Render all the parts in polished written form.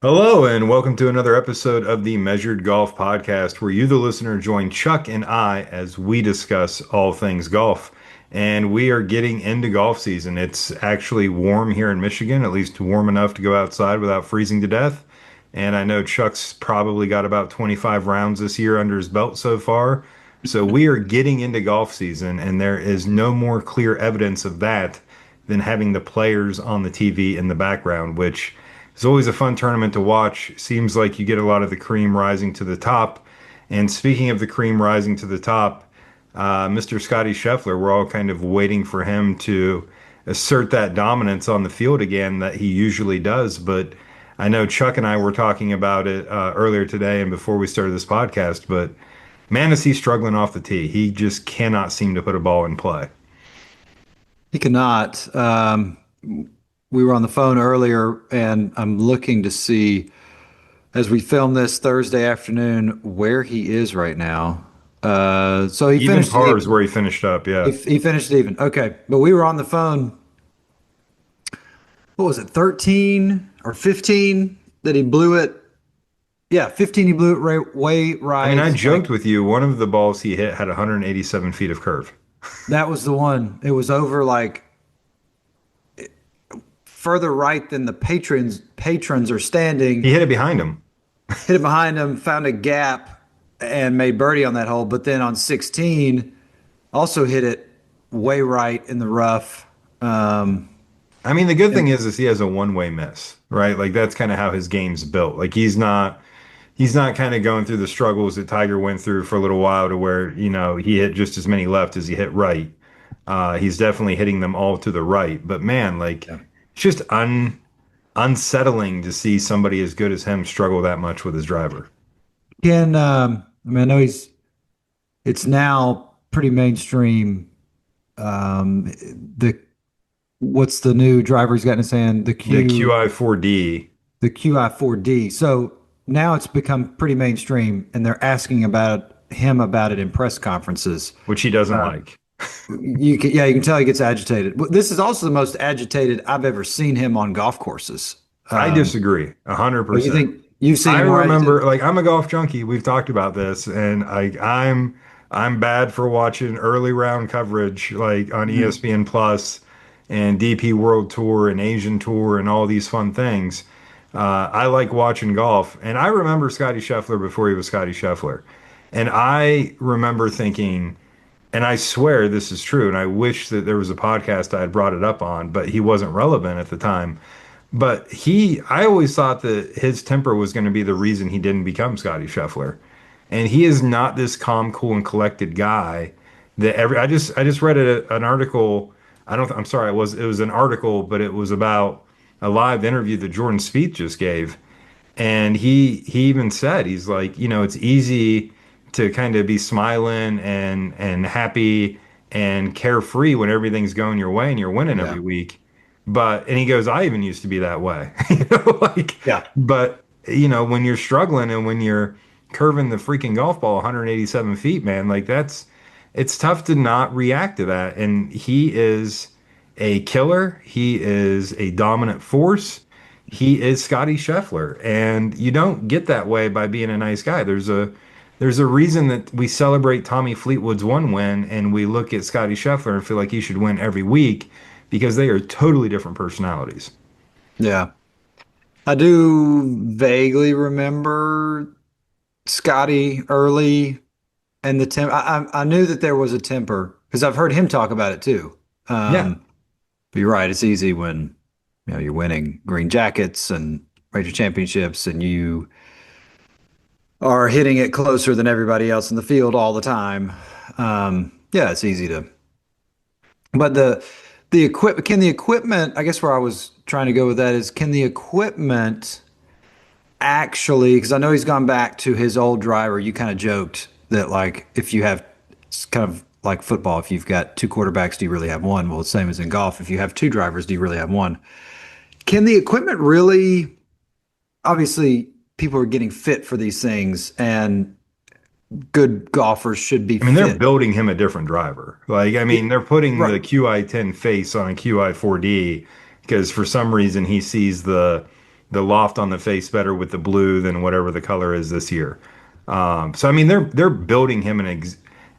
Hello, and welcome to another episode of the Measured Golf Podcast, where you, the listener, join Chuck and I as we discuss all things golf. And we are getting into golf season. It's actually warm here in Michigan, at least warm enough to go outside without freezing to death. And I know Chuck's probably got about 25 rounds this year under his belt so far. So we are getting into golf season, and there is no more clear evidence of that than having the players on the TV in the background, which it's always a fun tournament to watch. Seems like you get a lot of the cream rising to the top. And speaking of the cream rising to the top, Mr. Scotty Scheffler, we're all kind of waiting for him to assert that dominance on the field again that he usually does. But I know Chuck and I were talking about it earlier today and before we started this podcast. But man, is he struggling off the tee. He just cannot seem to put a ball in play. He cannot. We were on the phone earlier, and I'm looking to see, as we film this Thursday afternoon, where he is right now. So he Even finished it par is even. where he finished up. He, Yeah. he finished it even. Okay, but we were on the phone. What was it, 13 or 15 that he blew it? Yeah, 15. He blew it way I mean, I right. joked with you, one of the balls he hit had 187 feet of curve. That was the one. It was over like further right than the patrons are standing. He hit it behind him. Hit it behind him, found a gap, and made birdie on that hole. But then on 16, also hit it way right in the rough. I mean, the good thing And is he has a one-way miss, right? Like that's kind of how his game's built. Like he's not kind of going through the struggles that Tiger went through for a little while to where, he hit just as many left as he hit right. He's definitely hitting them all to the right. But man, like yeah. it's just unsettling to see somebody as good as him struggle that much with his driver. I mean, I know it's now pretty mainstream. Um, the what's the new driver he's got in his hand? The QI4D, The QI4D. So now it's become pretty mainstream, and they're asking about him about it in press conferences. which he doesn't like. You can tell he gets agitated. This is also the most agitated I've ever seen him on golf courses. I disagree But you 100%. think you've seen I him more agitated? remember, like, I'm a golf junkie. We've talked about this, and I'm bad for watching early round coverage, like on Mhm. ESPN Plus and DP World Tour and Asian Tour and all these fun things. I like watching golf, and I remember Scotty Scheffler before he was Scotty Scheffler, and I remember thinking, and I swear this is true, and I wish that there was a podcast I had brought it up on, but he wasn't relevant at the time. But I always thought that his temper was going to be the reason he didn't become Scotty Scheffler. And he is not this calm, cool, and collected guy that I just read an article. I'm sorry, it was an article, but it was about a live interview that Jordan Spieth just gave. And he even said, he's like, it's easy to kind of be smiling and happy and carefree when everything's going your way and you're winning every Yeah. week. And he goes, I even used to be that way. Like, Yeah. but when you're struggling and when you're curving the freaking golf ball 187 feet, man, like it's tough to not react to that. And he is a killer. He is a dominant force. He is Scotty Scheffler, and you don't get that way by being a nice guy. There's a reason that we celebrate Tommy Fleetwood's one win and we look at Scotty Scheffler and feel like he should win every week because they are totally different personalities. Yeah. I do vaguely remember Scotty early and the temp. I knew that there was a temper because I've heard him talk about it too. Yeah. But you're right. It's easy when you're winning green jackets and major championships, and you are hitting it closer than everybody else in the field all the time. Yeah, it's easy to. But the equipment can the equipment. I guess where I was trying to go with that is can the equipment actually? Because I know he's gone back to his old driver. You kind of joked that like if you have it's kind of like football, if you've got two quarterbacks, do you really have one? Well, it's the same as in golf. If you have two drivers, do you really have one? Can the equipment really? Obviously, people are getting fit for these things, and good golfers should be I mean, they're fit. building him a different driver. Like, I mean, they're putting Right. the QI10 face on a QI4D because for some reason he sees the the loft on the face better with the blue than whatever the color is this year. So I mean, they're building him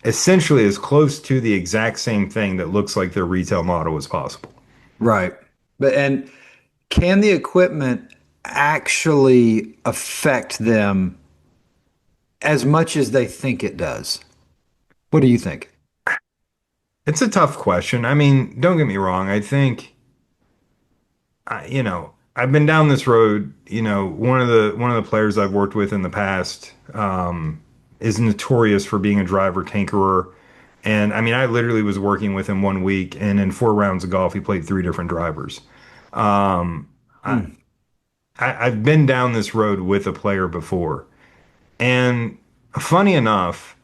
essentially as close to the exact same thing that looks like their retail model as possible. Right. But and can the equipment actually affect them as much as they think it does? What do you think? It's a tough question. I mean, don't get me wrong. I think, I've been down this road. One of the players I've worked with in the past is notorious for being a driver tinkerer. And I mean, I literally was working with him one week, and in 4 rounds of golf, he played three different drivers. Um, I, Hmm. I've been down this road with a player before, and funny enough,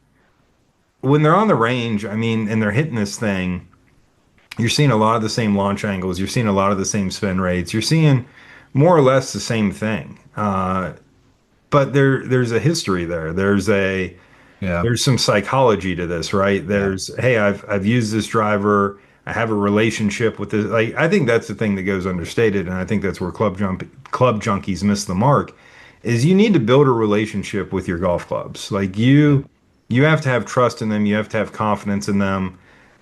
when they're on the range, I mean, and they're hitting this thing, you're seeing a lot of the same launch angles. You're seeing a lot of the same spin rates. You're seeing more or less the same thing. But there's a history there. Yeah. There's some psychology to this, right? Yeah. Hey, I've used this driver. I have a relationship with this. Like, I think that's the thing that goes understated, and I think that's where club junkies miss the mark. Is you need to build a relationship with your golf clubs. Like Yeah. you have to have trust in them. You have to have confidence in them.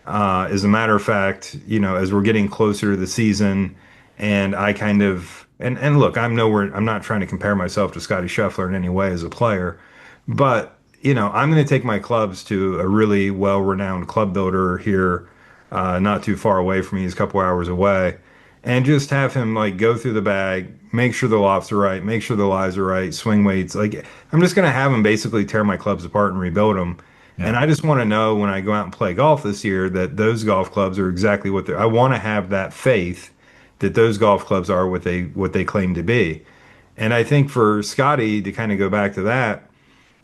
As a matter of fact, as we're getting closer to the season, and I kind of and look, I'm not trying to compare myself to Scotty Scheffler in any way as a player, but I'm going to take my clubs to a really well-renowned club builder here, not too far away from me. He's a couple hours away, and just have him like go through the bag, make sure the lofts are right, make sure the lies are right, swing weights. Like I'm just going to have him basically tear my clubs apart and rebuild them. And Yeah. I just want to know when I go out and play golf this year that those golf clubs are exactly what they're. I want to have that faith that those golf clubs are what they claim to be. And I think for Scotty to kind of go back to that,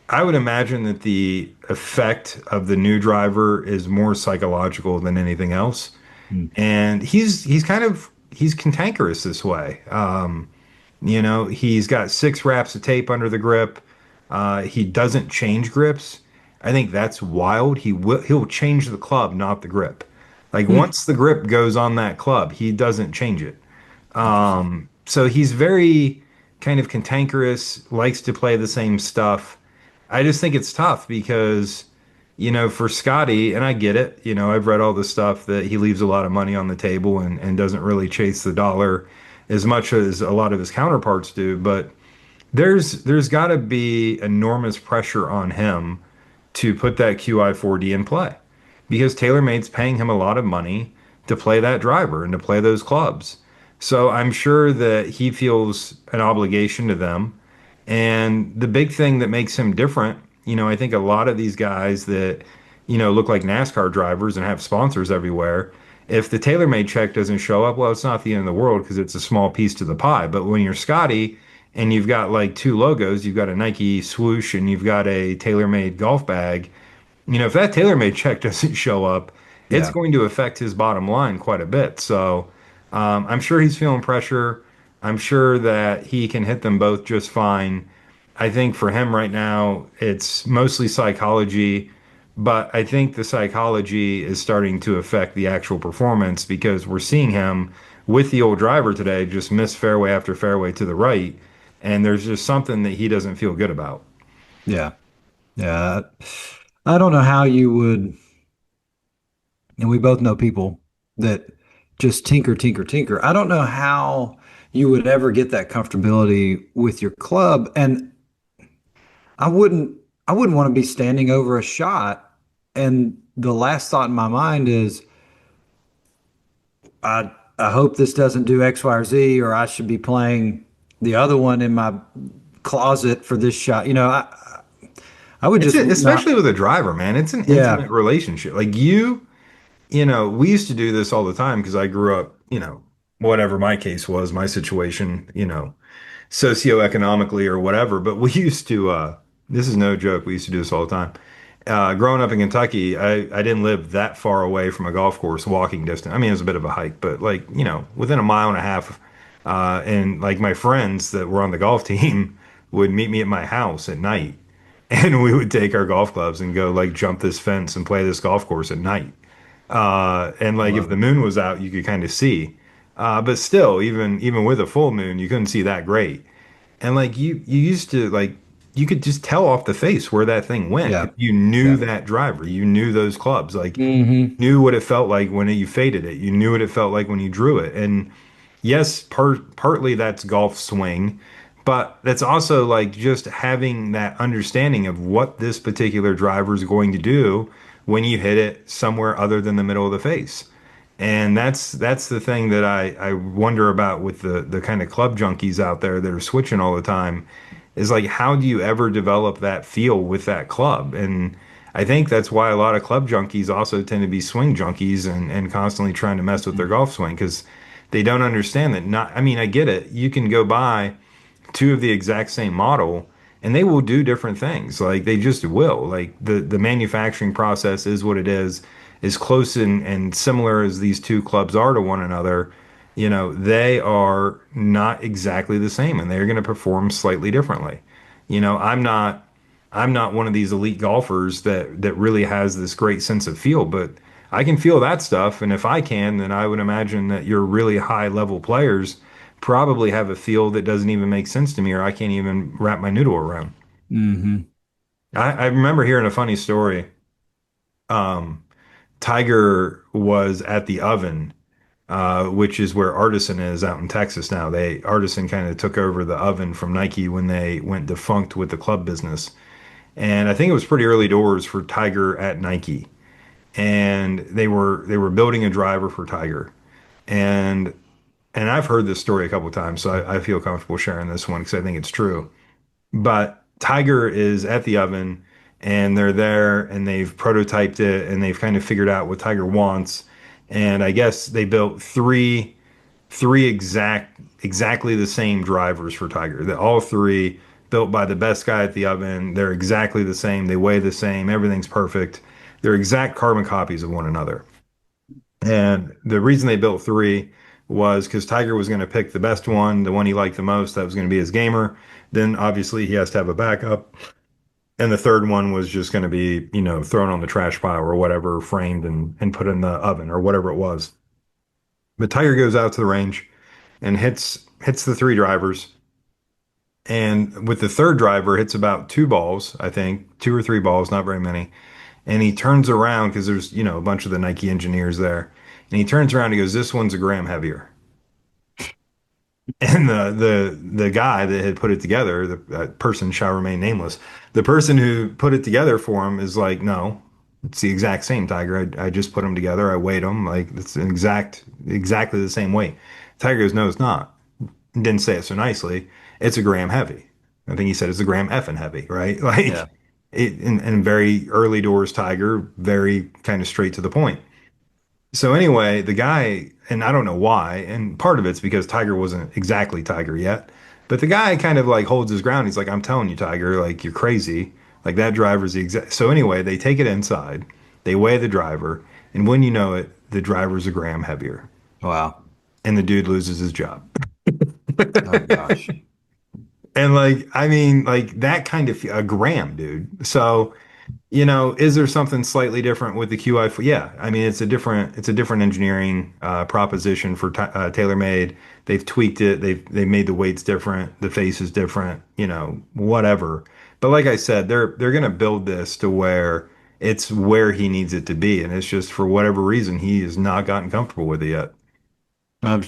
I would imagine that the effect of the new driver is more psychological than anything else. Hmm. And he's cantankerous this way. He's got 6 wraps of tape under the grip. He doesn't change grips. I think that's wild. He'll change the club, not the grip. Like Hmm. once the grip goes on that club, he doesn't change it. Interesting. So he's very kind of cantankerous, likes to play the same stuff. I just think it's tough because, for Scotty, and I get it, I've read all the stuff that he leaves a lot of money on the table and doesn't really chase the dollar as much as a lot of his counterparts do, but there's got to be enormous pressure on him to put that QI40 in play because TaylorMade's paying him a lot of money to play that driver and to play those clubs. So I'm sure that he feels an obligation to them. And the big thing that makes him different, I think a lot of these guys that, look like NASCAR drivers and have sponsors everywhere, if the TaylorMade check doesn't show up, well, it's not the end of the world because it's a small piece to the pie. But when you're Scotty and you've got like two logos, you've got a Nike swoosh and you've got a TaylorMade golf bag, if that TaylorMade check doesn't show up, it's Yeah. going to affect his bottom line quite a bit. So I'm sure he's feeling pressure. I'm sure that he can hit them both just fine. I think for him right now, it's mostly psychology, but I think the psychology is starting to affect the actual performance because we're seeing him with the old driver today just miss fairway after fairway to the right, and there's just something that he doesn't feel good about. Yeah. Yeah. I don't know how you would, and we both know people that just tinker, tinker, tinker. I don't know how you would ever get that comfortability with your club. And I wouldn't I wouldn't want to be standing over a shot. And the last thought in my mind is I hope this doesn't do X, Y, or Z, or I should be playing the other one in my closet for this shot. I would It's just especially not. with a driver, man. It's an Yeah. intimate relationship. Like we used to do this all the time because I grew up, whatever my case was, my situation, socioeconomically or whatever. But we used to, this is no joke, we used to do this all the time. Growing up in Kentucky, I didn't live that far away from a golf course, walking distance. I mean, it was a bit of a hike, but like, within a mile and a half. And like my friends that were on the golf team would meet me at my house at night. And we would take our golf clubs and go like jump this fence and play this golf course at night. And I like if love the it. moon was out, you could kind of see. But still, even with a full moon, you couldn't see that great. And like you used to like you could just tell off the face where that thing went if Yeah. you knew Yeah. that driver, you knew those clubs, like Hmm. knew what it felt like when you faded it, you knew what it felt like when you drew it. And yes, partly that's golf swing, but that's also like just having that understanding of what this particular driver is going to do when you hit it somewhere other than the middle of the face. And that's the thing that I wonder about with the kind of club junkies out there that are switching all the time is like how do you ever develop that feel with that club? And I think that's why a lot of club junkies also tend to be swing junkies and constantly trying to mess with their golf swing because they don't understand that not I mean I get it. You can go buy two of the exact same model and they will do different things like they just will like the manufacturing process is what it is as close and similar as these two clubs are to one another, you know, they are not exactly the same and they're going to perform slightly differently. You know, I'm not one of these elite golfers that really has this great sense of feel, but I can feel that stuff. And if I can, then I would imagine that your really high level players probably have a feel that doesn't even make sense to me or I can't even wrap my noodle around. Hmm. I remember hearing a funny story. Um, Tiger was at the Oven, which is where Artisan is out in Texas now. Artisan kind of took over the Oven from Nike when they went defunct with the club business. And I think it was pretty early doors for Tiger at Nike. And they were building a driver for Tiger. And and I've heard this story a couple of times, so I feel comfortable sharing this one because I think it's true. But Tiger is at the Oven and they're there and they've prototyped it and they've kind of figured out what Tiger wants. And I guess they built three exactly the same drivers for Tiger. That all three built by the best guy at the Oven. They're exactly the same. They weigh the same. Everything's perfect. They're exact carbon copies of one another. And the reason they built three was because Tiger was going to pick the best one, the one he liked the most. That was going to be his gamer. Then obviously he has to have a backup. And the third one was just going to be, you know, thrown on the trash pile or whatever, framed and put in the oven or whatever it was. But Tiger goes out to the range and hits the three drivers. And with the third driver, hits about two balls, I think, two or three balls, not very many. And he turns around because there's, you know, a bunch of the Nike engineers there. And he turns around and he goes, "This one's a gram heavier." And the guy that had put it together, the person shall remain nameless. The person who put it together for him is like, "No, it's the exact same Tiger. I just put them together. I weighed them like it's exactly the same weight." Tiger goes, "No, it's not." Didn't say it so nicely. It's a gram heavy. I think he said it's a gram effing heavy, right? Yeah. Like it in very early doors Tiger, very kind of straight to the point. So anyway, the guy, and I don't know why, and part of it's because Tiger wasn't exactly Tiger yet, but the guy kind of like holds his ground. He's like, "I'm telling you, Tiger, like you're crazy. Like that driver's the exact." So anyway, they take it inside, they weigh the driver, and when you know it, the driver's a gram heavier, Wow. and the dude loses his job. Oh gosh. And like, I mean, like that kind of a gram, dude. So you know, is there something slightly different with the QI? Yeah, I mean, it's a different engineering proposition for TaylorMade. They've tweaked it. They've made the weights different. The face is different. You know, whatever. But like I said, they're gonna build this to where it's where he needs it to be, and it's just for whatever reason he has not gotten comfortable with it yet. I'm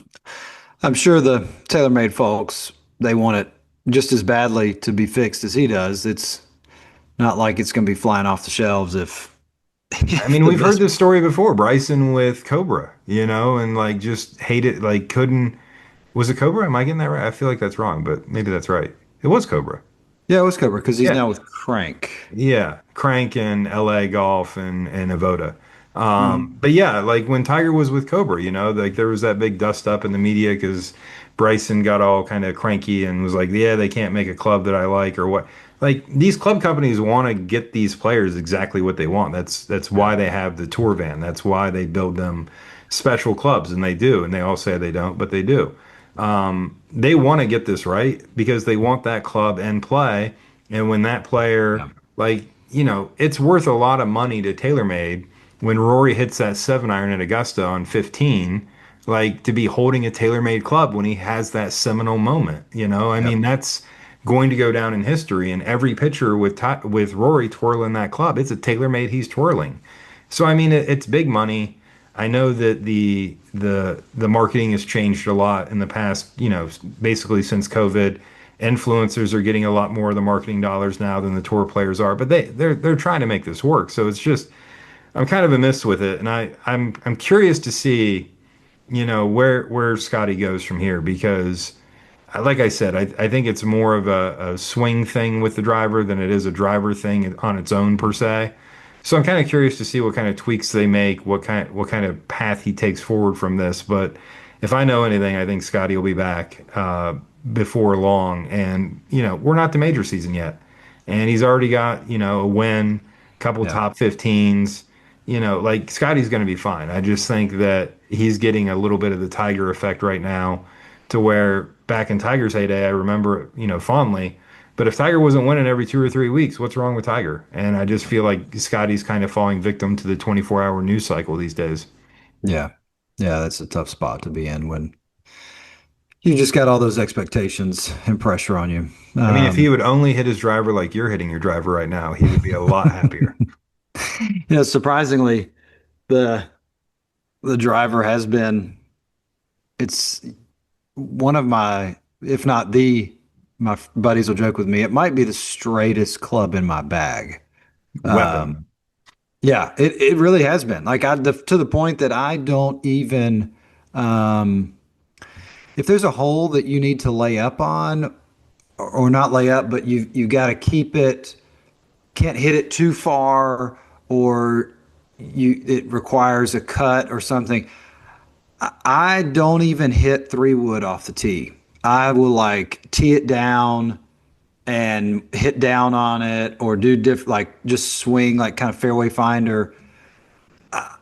I'm sure the TaylorMade folks, they want it just as badly to be fixed as he does. It's not like it's going to be flying off the shelves if, I if mean, the we've heard best. this story before. Bryson with Cobra, you know, and like just hate it, like couldn't. Was it Cobra? Am I getting that right? I feel like that's wrong, but maybe that's right. It was Cobra. Yeah, it was covered because he's Yeah. now with Crank. Yeah. Crank and LA Golf and Avoda. Mhm. But yeah, like when Tiger was with Cobra, you know, like there was that big dust up in the media because Bryson got all kind of cranky and was like, yeah, they can't make a club that I like or what. Like these club companies want to get these players exactly what they want. That's Yeah. why they have the tour van. That's why they build them special clubs, and they do. And they all say they don't, but they do. They want to get this right because they want that club and play. And when that player, Yeah. like, you know, it's worth a lot of money to TaylorMade when Rory hits that 7 iron at Augusta on 15. like to be holding a TaylorMade club when he has that seminal moment. I mean, Yep. that's going to go down in history. And every picture with Rory twirling that club, it's a TaylorMade he's twirling. So I mean, it's big money. I know that the marketing has changed a lot in the past, basically since COVID. Influencers are getting a lot more of the marketing dollars now than the tour players are, but they're trying to make this work. So it's just I'm kind of amiss with it, and I'm curious to see, where Scotty goes from here because like I said, I think it's more of a swing thing with the driver than it is a driver thing on its own per se. So I'm kind of curious to see what kind of tweaks they make, what kind of path he takes forward from this. But if I know anything, I think Scotty will be back before long. And we're not the major season yet, and he's already got a win, couple Yeah. top 15s. Like Scotty's going to be fine. I just think that he's getting a little bit of the Tiger effect right now to where back in Tiger's heyday, I remember, fondly. But if Tiger wasn't winning every 2 or 3 weeks, what's wrong with Tiger? And I just feel like Scotty's kind of falling victim to the 24-hour news cycle these days. Yeah. Yeah. That's a tough spot to be in when you just got all those expectations and pressure on you. I mean, if he would only hit his driver like you're hitting your driver right now, he would be a lot happier. Surprisingly, the the driver has been it's one of my, if not the, my buddies will joke with me, it might be the straightest club in my bag. Um, Weapon. yeah, it really has been. Like to the point that I don't even um if there's a hole that you need to lay up on or not lay up, but you got to keep it, can't hit it too far, or it requires a cut or something. I don't even hit 3 wood off the tee. I will like tee it down and hit down on it or do like just swing like kind of fairway finder. I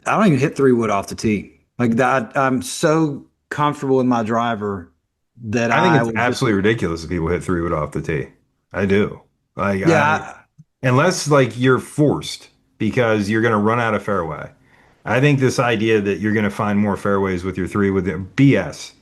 don't even hit 3 wood off the tee. Like that, I'm so comfortable with my driver that I think I it's will just, absolutely ridiculous if people hit 3 wood off the tee. I do. Like yeah, unless like you're forced because you're going to run out of fairway. I think this idea that you're going to find more fairways with your 3 wood BS.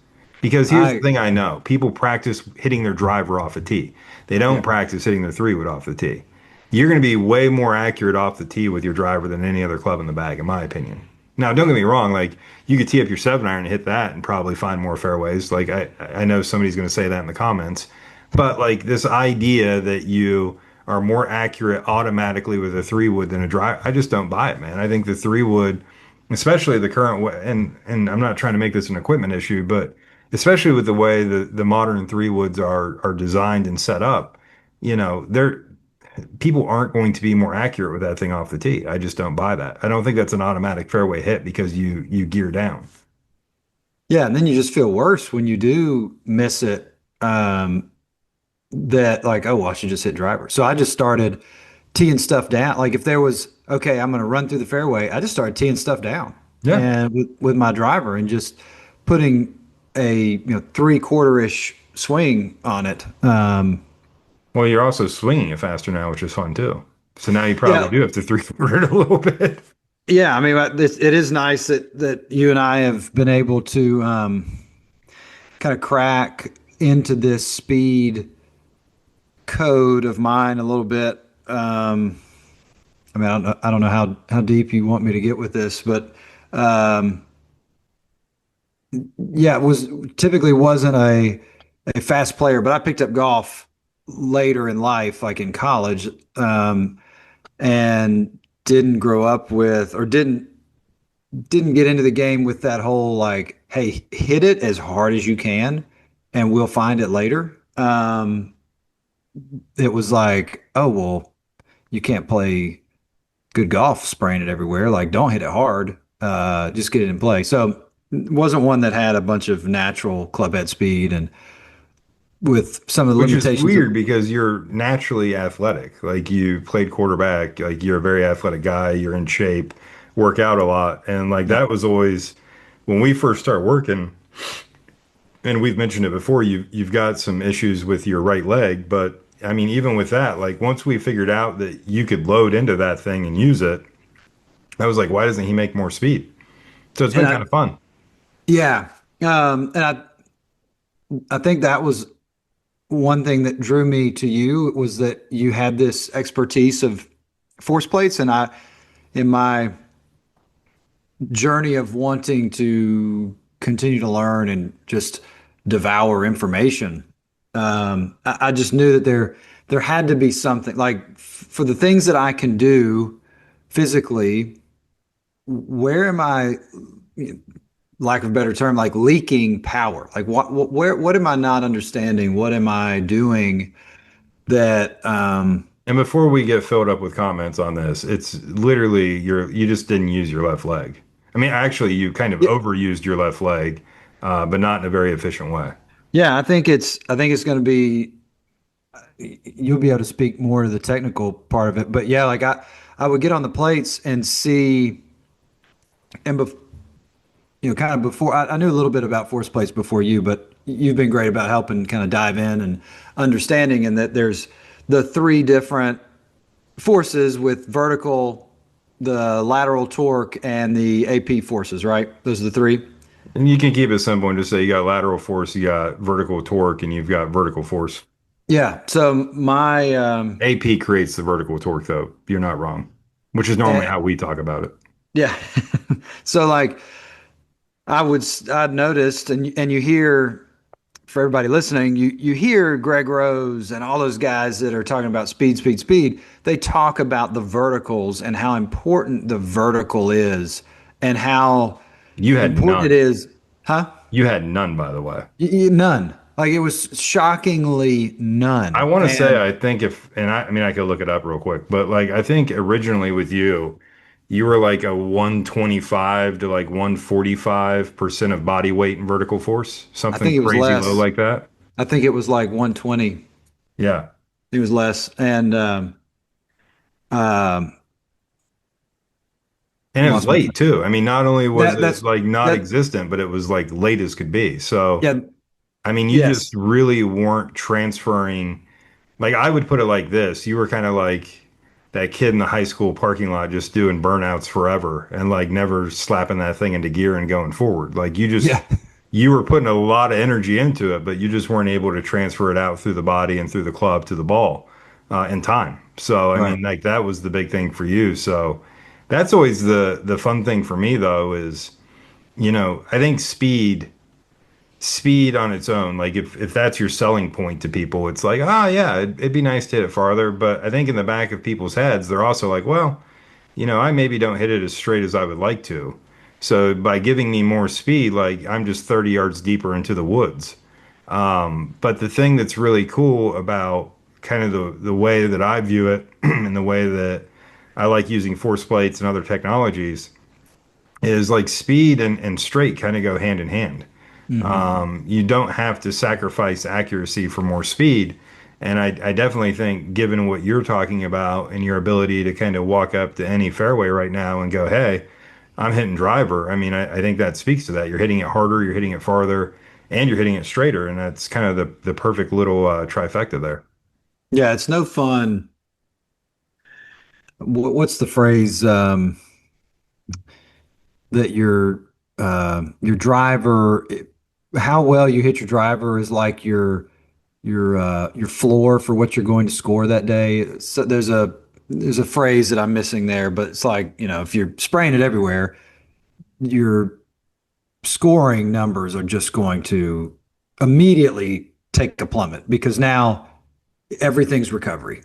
Because here's the I, thing I know. People practice hitting their driver off a tee. They don't yeah, practice hitting their 3 wood off the tee. You're going to be way more accurate off the tee with your driver than any other club in the bag, in my opinion. Now, don't get me wrong. Like you could tee up your 7 iron and hit that and probably find more fairways. Like I know somebody's going to say that in the comments, but like this idea that you are more accurate automatically with a 3 wood than a drive, I just don't buy it, man. I think the 3 wood, especially the current way, and I'm not trying to make this an equipment issue, but especially with the way the modern 3 woods are designed and set up, they're people aren't going to be more accurate with that thing off the tee. I just don't buy that. I don't think that's an automatic fairway hit because you gear down. yeah. And then you just feel worse when you do miss it. That like, oh, well, I should just hit driver. So I just started teeing stuff down. Like if there was, okay, I'm going to run through the fairway, I just started teeing stuff down Yeah. and with my driver and just putting a, 3/4-ish swing on it. Well, you're also swinging it faster now, which is fun too. So now you probably Yeah. do have to three-quarter it a little bit. Yeah. I mean, it is nice that you and I have been able to kind of crack into this speed code of mine a little bit. I mean, I don't know how deep you want me to get with this, but um, yeah, it was typically wasn't a fast player, but I picked up golf later in life, like in college, and didn't grow up with or didn't get into the game with that whole like, hey, hit it as hard as you can, and we'll find it later. It was like, oh well, you can't play good golf spraying it everywhere. Like, don't hit it hard. Just get it in play. So it wasn't one that had a bunch of natural club head speed and with some of the Which is limitations of weird because you're naturally athletic. Like you played quarterback, like you're a very athletic guy, you're in shape, work out a lot. And like yeah. that was always when we first start working, and we've mentioned it before, you've got some issues with your right leg, but I mean, even with that, like once we figured out that you could load into that thing and use it, I was like, why doesn't he make more speed? So it's And been kind of fun. Yeah. And I think that was one thing that drew me to you was that you had this expertise of force plates. And in my journey of wanting to continue to learn and just devour information, I just knew that there had to be something like for the things that I can do physically, where am I, lack of a better term, like leaking power? Like what am I not understanding? What am I doing that, And before we get filled up with comments on this, it's literally you just didn't use your left leg. I mean, actually, you kind of yeah, overused your left leg, but not in a very efficient way. yeah, I think it's going to be, you'll be able to speak more to the technical part of it. But yeah, like I would get on the plates and see, and kind of before I knew a little bit about force plates before you, but you've been great about helping kind of dive in and understanding, and that there's the three different forces with vertical, the lateral torque, and the AP forces, right? Those are the three. And you can keep it simple and just say you got lateral force, you got vertical torque, and you've got vertical force. Yeah. So my AP creates the vertical torque, though. You're not wrong, which is normally eh, how we talk about it. yeah. So like I'd noticed, and you hear, for everybody listening, you hear Greg Rose and all those guys that are talking about speed, speed, speed. They talk about the verticals and how important the vertical is, and how You had important it none. is. Huh? You had none, by the way. None. Like it was shockingly I none. want to say, And I think if, and I mean, I could look it up real quick, but like, I think originally with you, you were like a 125 to like 145% of body weight and vertical force, I something think it was crazy low less. like that. I think it was like 120. Yeah. It was less. And um, And it was lost my late too. I mean, not only was it that's like not that. existent, but it was like late as could be. So, Yeah. I mean, you just Yes. really weren't transferring. Like I would put it like this, you were kind of like that kid in the high school parking lot just doing burnouts forever and like never slapping that thing into gear and going forward. Like Yeah. you were putting a lot of energy into it, but you just weren't able to transfer it out through the body and through the club to the ball in time. So I Right. mean, like that was the big thing for you. So that's always the fun thing for me though is, I think speed on its own, like if that's your selling point to people, it's like, ah, yeah, it'd be nice to hit it farther. But I think in the back of people's heads, they're also like, well, I maybe don't hit it as straight as I would like to. So by giving me more speed, like I'm just 30 yards deeper into the woods. But the thing that's really cool about kind of the way that I view it and the way that I like using force plates and other technologies is like speed and straight kind of go hand in hand. Hmm. You don't have to sacrifice accuracy for more speed. And I definitely think, given what you're talking about and your ability to kind of walk up to any fairway right now and go, hey, I'm hitting driver. I mean, I think that speaks to that. You're hitting it harder, you're hitting it farther, and you're hitting it straighter. And that's kind of the perfect little trifecta there. Yeah. It's no fun. What's the phrase? That your driver, how well you hit your driver is like your floor for what you're going to score that day. So there's a phrase that I'm missing there, but it's like, if you're spraying it everywhere, your scoring numbers are just going to immediately take a plummet because now everything's recovery.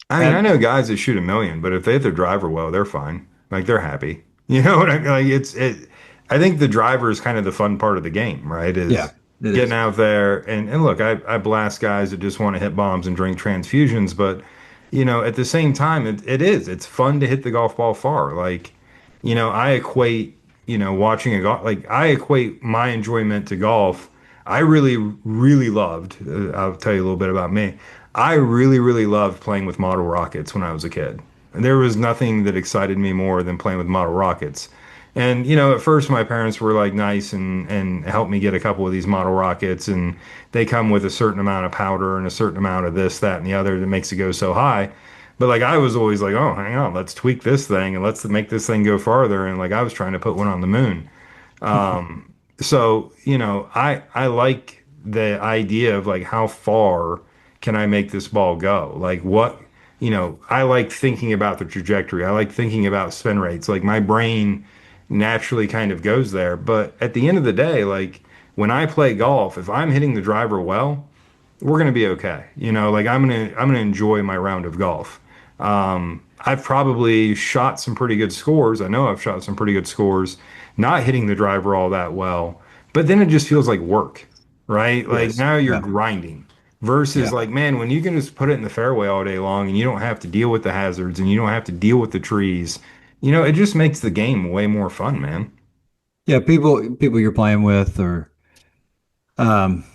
I mean, I And know guys that shoot a million, but if they hit their driver well, they're fine. Like they're happy. You know what I mean? Like I think the driver is kind of the fun part of the game, right? yeah, Is it getting is. out there and look, I blast guys that just want to hit bombs and drink transfusions, but at the same time, it's fun to hit the golf ball far. Like, I equate, watching a golf, like I equate my enjoyment to golf. I really, really loved, I'll tell you a little bit about me. I really, really loved playing with model rockets when I was a kid. There was nothing that excited me more than playing with model rockets. And at first my parents were like nice and helped me get a couple of these model rockets, and they come with a certain amount of powder and a certain amount of this, that, and the other that makes it go so high. But like I was always like, oh, hang on, let's tweak this thing and let's make this thing go farther. And like I was trying to put one on the moon. So, I like the idea of like how far can I make this ball go? Like I like thinking about the trajectory. I like thinking about spin rates. Like my brain naturally kind of goes there. But at the end of the day, like when I play golf, if I'm hitting the driver well, we're gonna be okay. Like I'm gonna enjoy my round of golf. I've probably shot some pretty good scores. I know I've shot some pretty good scores, not hitting the driver all that well. But then it just feels like work, right? Like Yes. now you're Yeah. grinding versus Yeah. like, man, when you can just put it in the fairway all day long and you don't have to deal with the hazards and you don't have to deal with the trees, it just makes the game way more fun, man. Yeah. People you're playing with or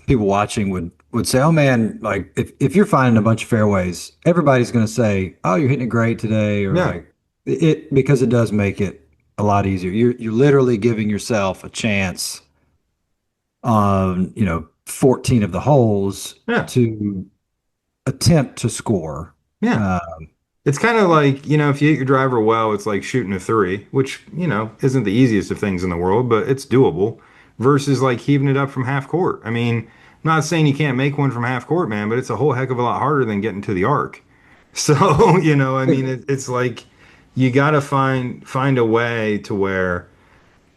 people watching would say, "Oh man, like if you're finding a bunch of fairways, everybody's going to say, "Oh, you're hitting it great today," or Yeah, like it because it does make it a lot easier. You're literally giving yourself a chance on 14 of the holes yeah, to attempt to score. yeah. Uh, It's kind of like, if you hit your driver well, it's like shooting a three, which, isn't the easiest of things in the world, but it's doable versus like heaving it up from half court. I mean, I'm not saying you can't make one from half court, man, but it's a whole heck of a lot harder than getting to the arc. So, I mean, it's like you got to find a way to where,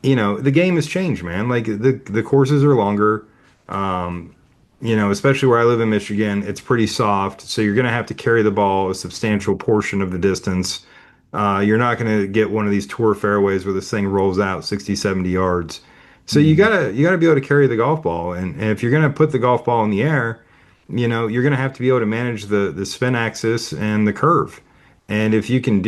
the game has changed, man. Like the courses are longer. Especially where I live in Michigan, it's pretty soft. So you're going to have to carry the ball a substantial portion of the distance. You're not going to get one of these tour fairways where this thing rolls out 60, 70 yards. So you mhm. gotta you gotta be able to carry the golf ball, and if you're gonna put the golf ball in the air, you're gonna have to be able to manage the spin axis and the curve. And if you can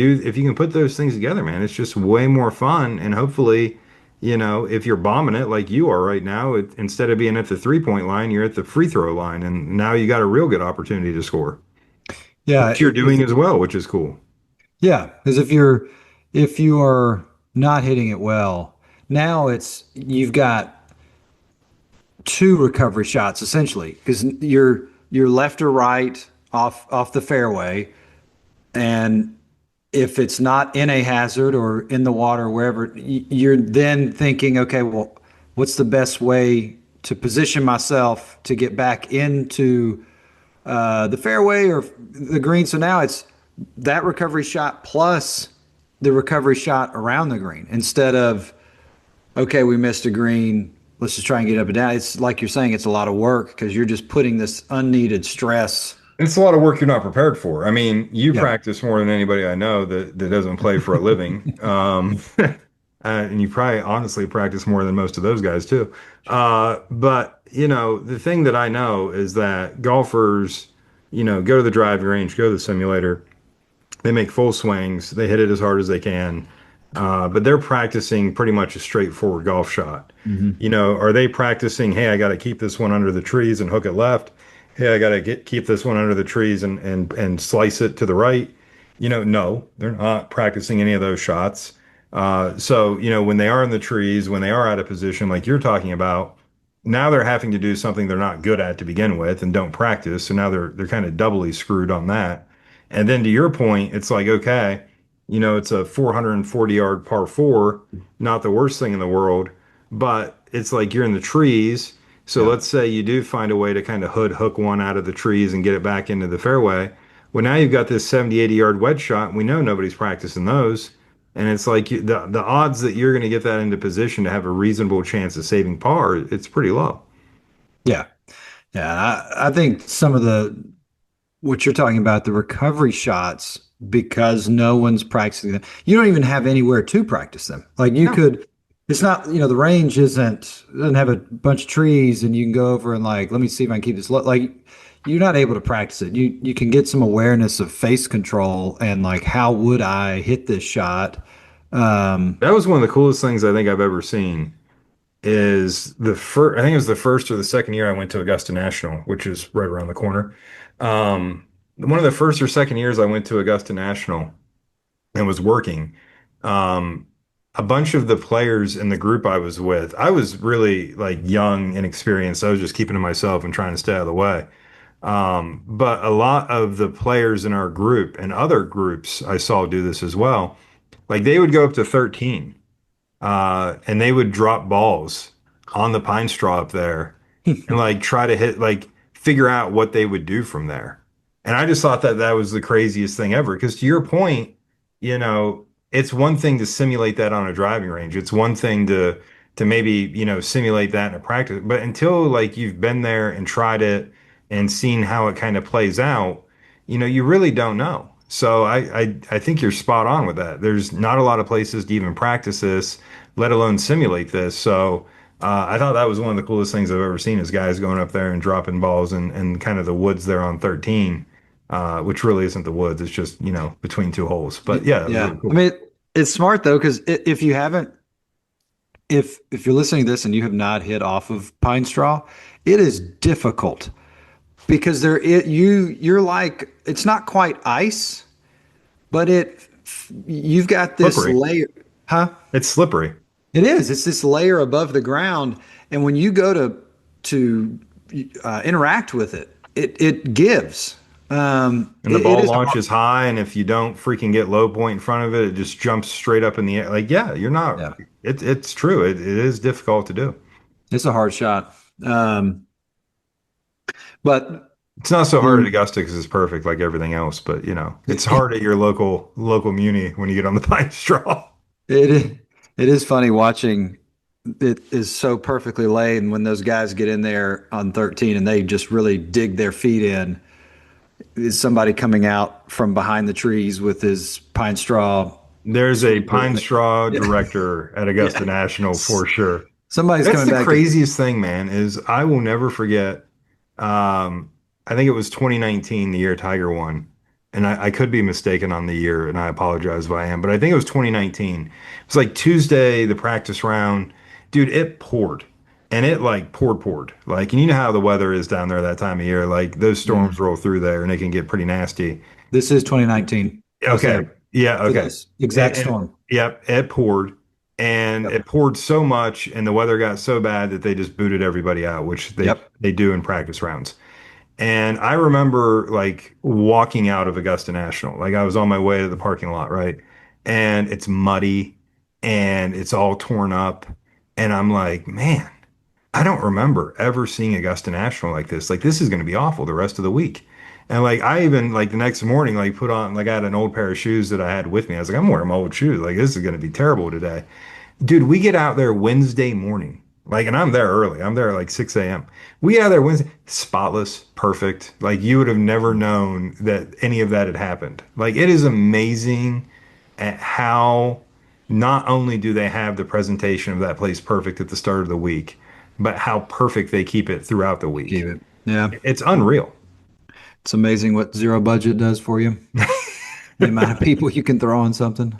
put those things together, man, it's just way more fun. And hopefully, if you're bombing it like you are right now, instead of being at the 3 point line, you're at the free throw line, and now you got a real good opportunity to score, Yeah, which you're doing as well, which is cool. yeah, because if you are not hitting it well, now it's you've got two recovery shots essentially because you're left or right off the fairway, and if it's not in a hazard or in the water wherever, you're then thinking, okay, well, what's the best way to position myself to get back into the fairway or the green? So now it's that recovery shot plus the recovery shot around the green instead of, okay, we missed a green. Let's just try and get up and down. It's like you're saying, it's a lot of work because you're just putting this unneeded stress. It's a lot of work you're not prepared for. I mean, you Yeah. practice more than anybody I know that doesn't play for a living. And you probably honestly practice more than most of those guys too. But the thing that I know is that golfers, go to the driving range, go to the simulator, they make full swings, they hit it as hard as they can. But they're practicing pretty much a straightforward golf shot. Hmm. Are they practicing, hey, I got to keep this one under the trees and hook it left? Hey, I got to keep this one under the trees and slice it to the right. No, they're not practicing any of those shots. So, when they are in the trees, when they are out of position, like you're talking about, now they're having to do something they're not good at to begin with and don't practice. So now they're kind of doubly screwed on that. And then to your point, it's like, okay, it's a 440-yard par four, not the worst thing in the world, but it's like you're in the trees. So Yeah. let's say you do find a way to kind of hook one out of the trees and get it back into the fairway. Well, now you've got this 70, 80-yard wedge shot, and we know nobody's practicing those. And it's like the odds that you're going to get that into position to have a reasonable chance of saving par, it's pretty low. Yeah. Yeah. I think some of what you're talking about, the recovery shots, because no one's practicing them, you don't even have anywhere to practice them. Like you No. could, it's not, the range doesn't have a bunch of trees and you can go over and like, let me see if I can keep this low. Like you're not able to practice it. You can get some awareness of face control and like, how would I hit this shot? Um, That was one of the coolest things I think I've ever seen is I think it was the first or the second year I went to Augusta National, which is right around the corner. One of the first or second years I went to Augusta National and was working. Um, a bunch of the players in the group I was with, I was really like young and inexperienced. I was just keeping to myself and trying to stay out of the way. But a lot of the players in our group and other groups I saw do this as well. Like they would go up to 13 and they would drop balls on the pine straw up there and like try to hit like figure out what they would do from there. And I just thought that that was the craziest thing ever. Because to your point, it's one thing to simulate that on a driving range. It's one thing to maybe, simulate that in a practice. But until like you've been there and tried it and seen how it kind of plays out, you really don't know. So I think you're spot on with that. There's not a lot of places to even practice this, let alone simulate this. So I thought that was one of the coolest things I've ever seen is guys going up there and dropping balls and kind of the woods there on 13, which really isn't the woods. It's just, between two holes. But yeah, that was Yeah. really I cool. mean, it's smart though, because if you haven't, if you're listening to this and you have not hit off of pine straw, it is difficult because you're like it's not quite ice, but you've got this Slippery. layer, huh? It's slippery. It is. It's this layer above the ground, and when you go to interact with it, it gives. And the It ball is hard. launches high, and if you don't freaking get low point in front of it, it just jumps straight up in the air. Like, yeah, you're not. Yeah, It's true. It is difficult to do. it's a hard shot. But It's not so hard at the Augusta because it's perfect like everything else. But it's hard at your local muni when you get on the pine straw. it it is funny watching. It is so perfectly laid, and when those guys get in there on 13 and they just really dig their feet in, is somebody coming out from behind the trees with his pine straw There's a sweeper. pine straw Yeah, director at Augusta yeah. National for sure. Somebody's That's coming the back. craziest thing, man, is I will never forget. I think it was 2019, the year Tiger won. And I could be mistaken on the year, and I apologize if I am, but I think it was 2019. It was like Tuesday, the practice round. Dude, it poured. And it like poured. Like, and you know how the weather is down there that time of year. Like those storms Mm. roll through there and it can get pretty nasty. This is 2019. I was Okay. there Yeah. for Okay. this exact And storm. yep, it poured, and Yep. it poured so much, and the weather got so bad that they just booted everybody out, which they Yep. they do in practice rounds. And I remember like walking out of Augusta National, like I was on my way to the parking lot, right? And it's muddy, and it's all torn up, and I'm like, man. I don't remember ever seeing Augusta National like this. Like this is going to be awful the rest of the week. And like I even like the next morning like put on like I had an old pair of shoes that I had with me. I was like I'm wearing my old shoes. Like this is going to be terrible today. Dude, we get out there Wednesday morning. Like and I'm there early. I'm there at like 6 a.m. We get out there Wednesday, spotless, perfect. Like you would have never known that any of that had happened. Like it is amazing at how not only do they have the presentation of that place perfect at the start of the week, but how perfect they keep it throughout the Keep week. it. Yeah. It's unreal. It's amazing what zero budget does for you. The amount of people you can throw on something.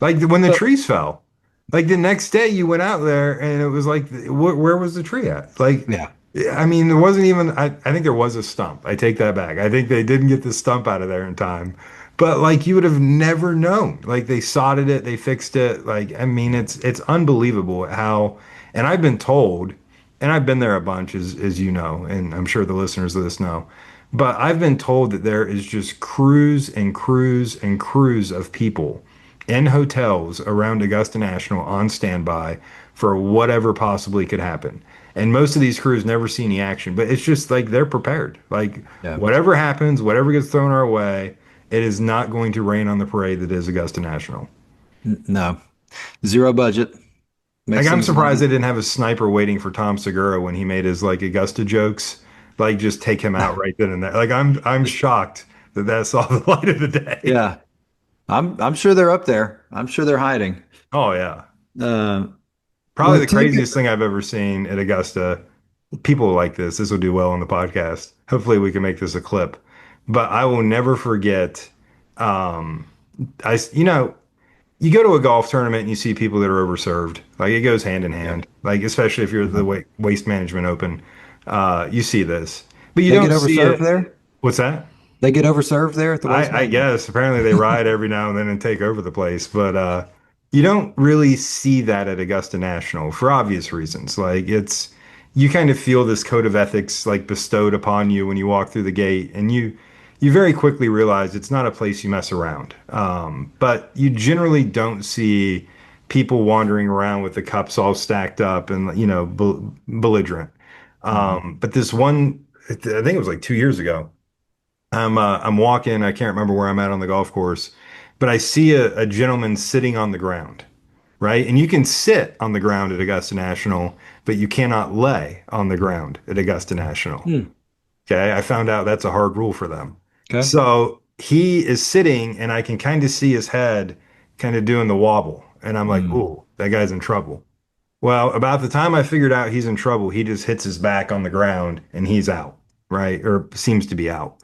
Like when the But trees fell, like the next day you went out there and it was like, where was the tree at? Like, yeah. I mean, there wasn't even, I think there was a stump. I take that back. I think they didn't get the stump out of there in time. But like you would have never known. Like they sodded it, they fixed it. Like, I mean, it's unbelievable how, and I've been told, and I've been there a bunch, as you know, and I'm sure the listeners of this know. But I've been told that there is just crews and crews and crews of people in hotels around Augusta National on standby for whatever possibly could happen. And most of these crews never see any action, but it's just like they're prepared. Like Yeah. whatever happens, whatever gets thrown our way, it is not going to rain on the parade that is Augusta National. No. Zero budget. Like Makes I'm things a lot surprised they easier. didn't have a sniper waiting for Tom Segura when he made his like Augusta jokes. Like just take him out right then and there. Like I'm shocked that that saw the light of the day. Yeah. I'm sure they're up there. I'm sure they're hiding. Oh yeah. Uh, Probably well, the take craziest thing I've ever seen at Augusta. People like this. This will do well on the podcast. Hopefully we can make this a clip. But I will never forget. Um, you go to a golf tournament and you see people that are overserved. Like it goes hand in Yeah. hand. Like especially if you're at the Waste Management Open, you see this, but you They get don't see overserved it. there. What's that? They get overserved there at the waste I management. guess apparently they ride every now and then and take over the place, but you don't really see that at Augusta National for obvious reasons. Like it's you kind of feel this code of ethics like bestowed upon you when you walk through the gate, and you very quickly realize it's not a place you mess around. But you generally don't see people wandering around with the cups all stacked up and belligerent. Mhm. But this one, I think it was like 2 years ago. I'm walking. I can't remember where I'm at on the golf course, but I see a gentleman sitting on the ground, right? And you can sit on the ground at Augusta National, but you cannot lay on the ground at Augusta National. Hmm. Okay. I found out that's a hard rule for them. Okay. So he is sitting and I can kind of see his head kind of doing the wobble. And I'm like, Mm. ooh, that guy's in trouble. Well, about the time I figured out he's in trouble, he just hits his back on the ground and he's out, right? Or seems to be out.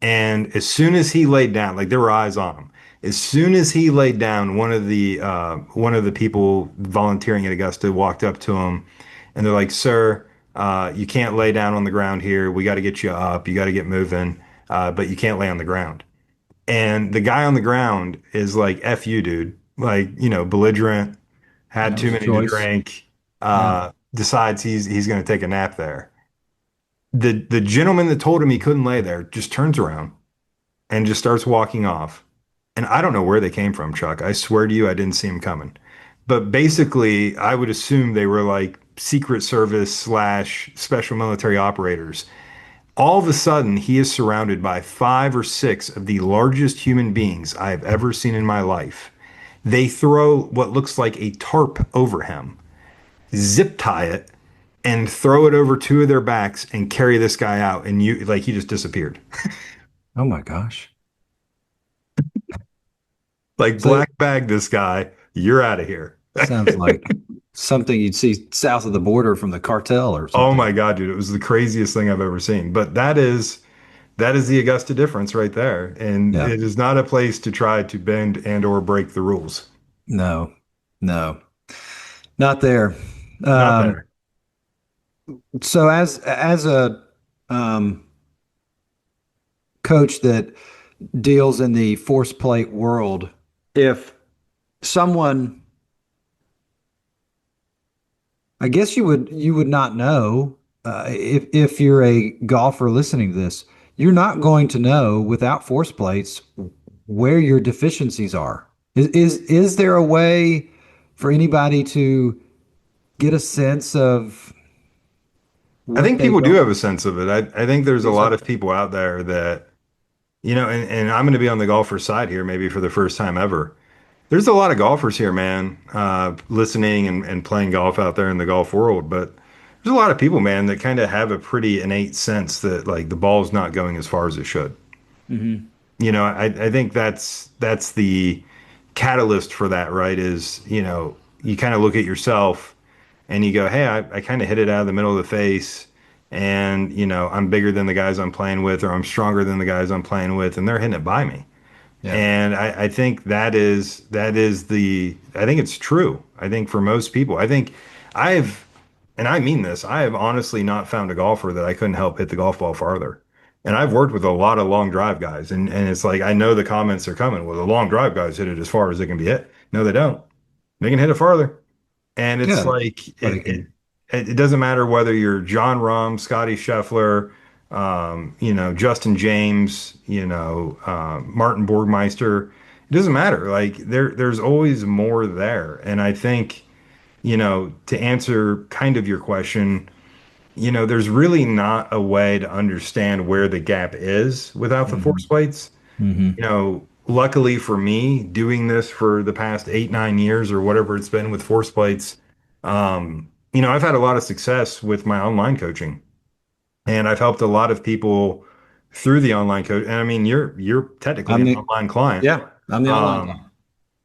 And as soon as he laid down, like there were eyes on him. As soon as he laid down, one of the people volunteering at Augusta walked up to him, and they're like, "Sir, you can't lay down on the ground here. We got to get you up. You got to get moving, but you can't lay on the ground." And the guy on the ground is like, "F you, dude." Like, belligerent, had That too was a many to choice. drink, Yeah. decides he's going to take a nap there. The gentleman that told him he couldn't lay there just turns around and just starts walking off. And I don't know where they came from, Chuck. I swear to you, I didn't see them coming. But basically, I would assume they were like Secret Service slash special military operators. All of a sudden, he is surrounded by 5 or 6 of the largest human beings I have ever seen in my life. They throw what looks like a tarp over him, zip tie it, and throw it over 2 of their backs and carry this guy out. And he just disappeared. Oh my gosh. Like So black bag this guy, you're out of here. sounds like something you'd see south of the border from the cartel or Oh something. my God, dude, it was the craziest thing I've ever seen. But that is the Augusta difference right there. And Yeah. it is not a place to try to bend and or break the rules. No, no, not there. Not Um, there. so as a um, coach that deals in the force plate world, if someone, I guess you would not know if you're a golfer listening to this, you're not going to know without force plates where your deficiencies are. Is there a way for anybody to get a sense of I what think they people do don't? have a sense of it. I think there's a Think lot so? of people out there that, and I'm going to be on the golfer side here, maybe for the first time ever. There's a lot of golfers here, man, listening and playing golf out there in the golf world. But there's a lot of people, man, that kind of have a pretty innate sense that like the ball's not going as far as it should. Hmm. I think that's the catalyst for that, right? Is, you kind of look at yourself and you go, hey, I kind of hit it out of the middle of the face. And, I'm bigger than the guys I'm playing with, or I'm stronger than the guys I'm playing with, and they're hitting it by me. Yeah. And I think I think it's true. I think for most people, I think I've, and I mean this, I have honestly not found a golfer that I couldn't help hit the golf ball farther. And I've worked with a lot of long drive guys, and it's like I know the comments are coming. Well, the long drive guys hit it as far as it can be hit. No, they don't. They can hit it farther. And it's Yeah. like But it doesn't matter whether you're John Rahm, Scotty Scheffler, Justin James, Martin Borgmeister. It doesn't matter. Like there's always more there. And I think, to answer kind of your question, there's really not a way to understand where the gap is without the hmm force plates. hmm Luckily for me, doing this for the past 8, 9 years or whatever it's been with force plates, I've had a lot of success with my online coaching, and I've helped a lot of people through the online coach. And I mean, you're technically I'm an the online client. yeah, I'm the online Um, client.